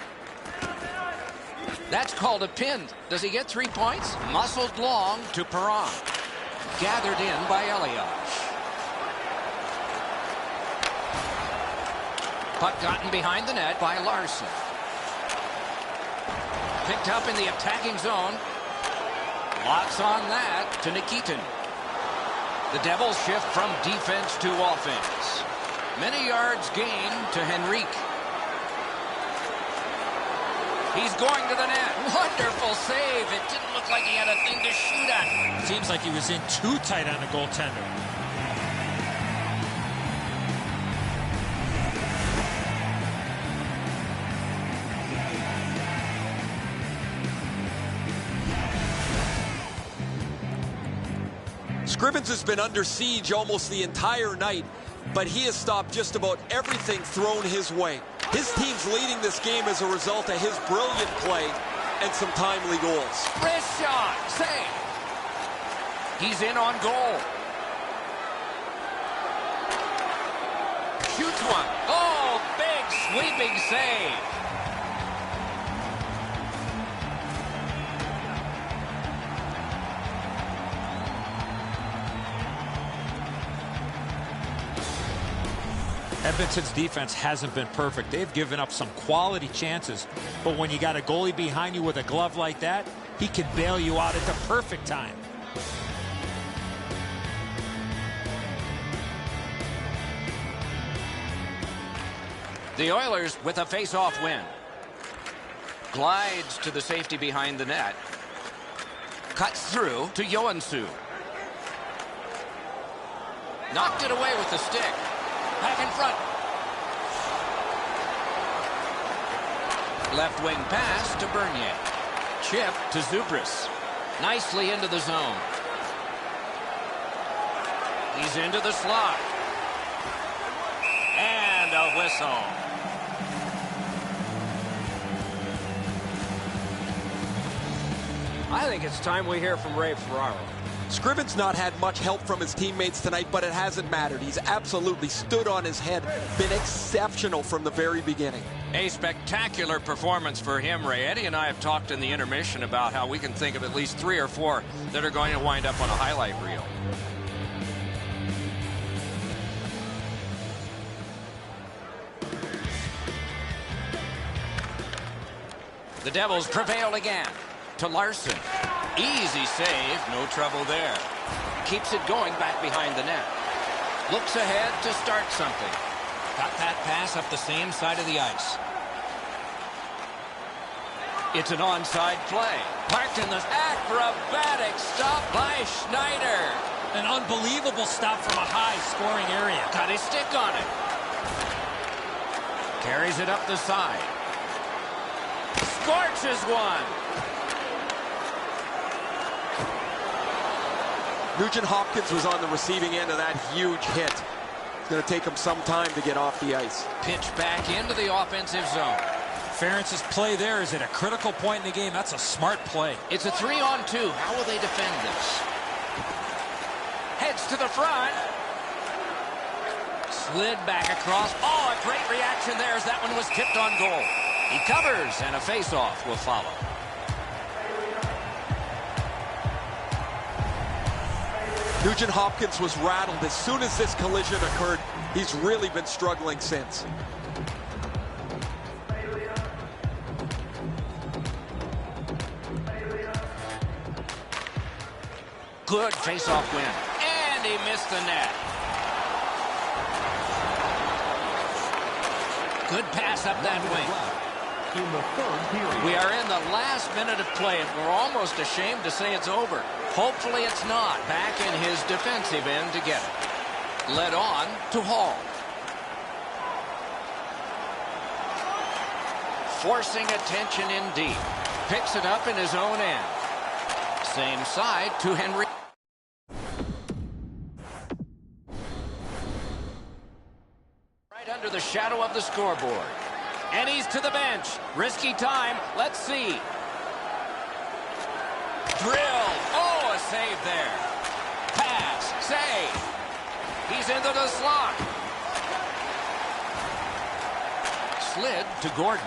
[SPEAKER 1] That's called a pin. Does he get 3 points? Muscled long to Perron. Gathered in by Elias. Puck gotten behind the net by Larson. Picked up in the attacking zone. Lots on that to Nikitin. The Devils shift from defense to offense. Many yards gained to Henrique. He's going to the net. Wonderful save. It didn't look like he had a thing to shoot at.
[SPEAKER 2] Seems like he was in too tight on the goaltender.
[SPEAKER 3] Scrivens has been under siege almost the entire night, but he has stopped just about everything thrown his way. His team's leading this game as a result of his brilliant play and some timely goals.
[SPEAKER 1] Wrist shot. Save. He's in on goal. Shoots one. Oh, big sweeping save.
[SPEAKER 2] Edmonton's defense hasn't been perfect. They've given up some quality chances, but when you got a goalie behind you with a glove like that, he can bail you out at the perfect time.
[SPEAKER 1] The Oilers with a face-off win. Glides to the safety behind the net. Cuts through to Joensuu. Knocked it away with the stick. Back in front. Left wing pass to Bernier. Chip to Zubris. Nicely into the zone. He's into the slot. And a whistle.
[SPEAKER 7] I think it's time we hear from Ray Ferraro.
[SPEAKER 3] Scrivens not had much help from his teammates tonight, but it hasn't mattered. He's absolutely stood on his head, been exceptional from the very beginning.
[SPEAKER 1] A spectacular performance for him, Ray. Eddie and I have talked in the intermission about how we can think of at least 3 or 4 that are going to wind up on a highlight reel. The Devils prevail again to Larson. Easy save, no trouble there. Keeps it going back behind the net. Looks ahead to start something. Got that pass up the same side of the ice. It's an onside play. Parked in the acrobatic stop by Schneider.
[SPEAKER 2] An unbelievable stop from a high scoring area.
[SPEAKER 1] Got his stick on it. Carries it up the side. Scorches one.
[SPEAKER 3] Nugent Hopkins was on the receiving end of that huge hit. It's going to take him some time to get off the ice.
[SPEAKER 1] Pitch back into the offensive zone.
[SPEAKER 2] Ferentz's play there is at a critical point in the game. That's a smart play.
[SPEAKER 1] It's a 3-on-2. How will they defend this? Heads to the front. Slid back across. Oh, a great reaction there as that one was tipped on goal. He covers, and a face-off will follow.
[SPEAKER 3] Nugent Hopkins was rattled as soon as this collision occurred. He's really been struggling since.
[SPEAKER 1] Good face-off win. And he missed the net. Good pass up that wing.
[SPEAKER 4] In the third period.
[SPEAKER 1] We are in the last minute of play, and we're almost ashamed to say it's over. Hopefully it's not. Back in his defensive end to get it. Led on to Hall. Forcing attention in deep. Picks it up in his own end. Same side to Henry. Right under the shadow of the scoreboard. And he's to the bench. Risky time. Let's see. Drill. Oh, a save there. Pass. Save. He's into the slot. Slid to Gordon.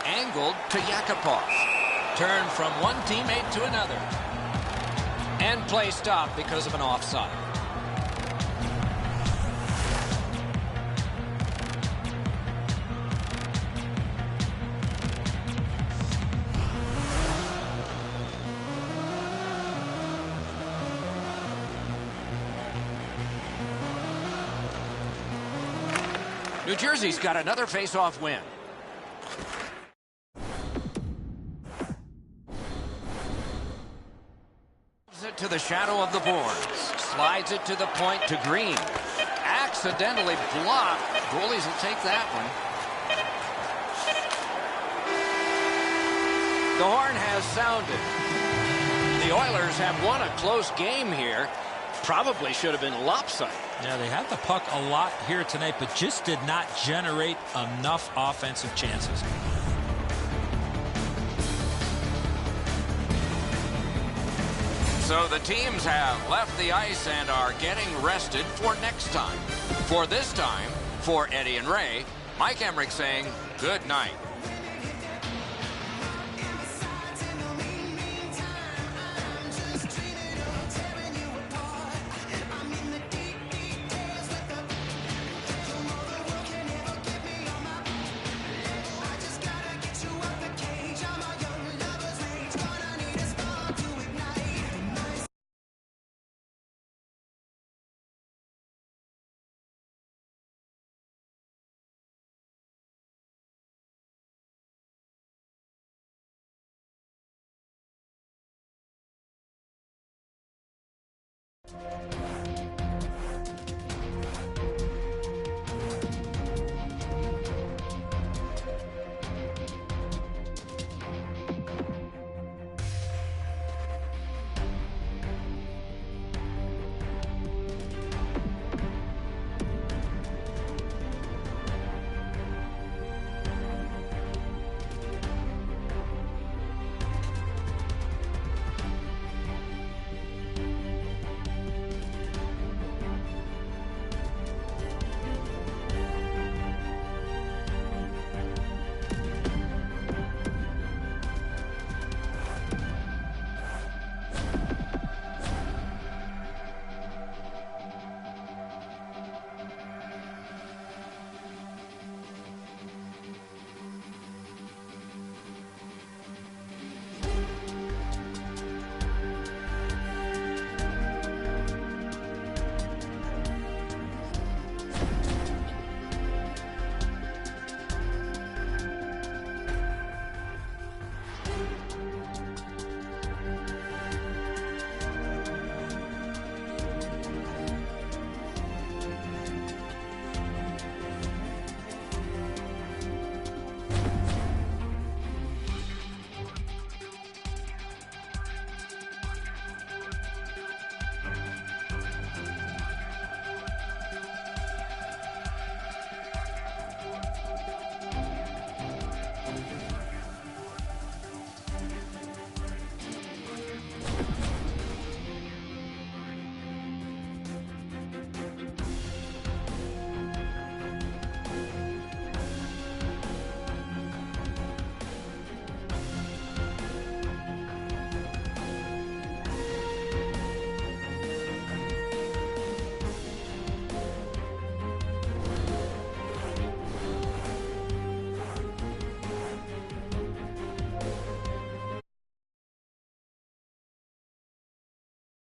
[SPEAKER 1] Angled to Yakupov. Turn from one teammate to another. And play stopped because of an offside. New Jersey's got another face-off win. It to the shadow of the boards. Slides it to the point to Green. Accidentally blocked. Goalies will take that one. The horn has sounded. The Oilers have won a close game here. Probably should have been lopsided.
[SPEAKER 2] Yeah, they had the puck a lot here tonight, but just did not generate enough offensive chances.
[SPEAKER 1] So the teams have left the ice and are getting rested for next time. For this time, for Eddie and Ray, Mike Emmerich saying good night.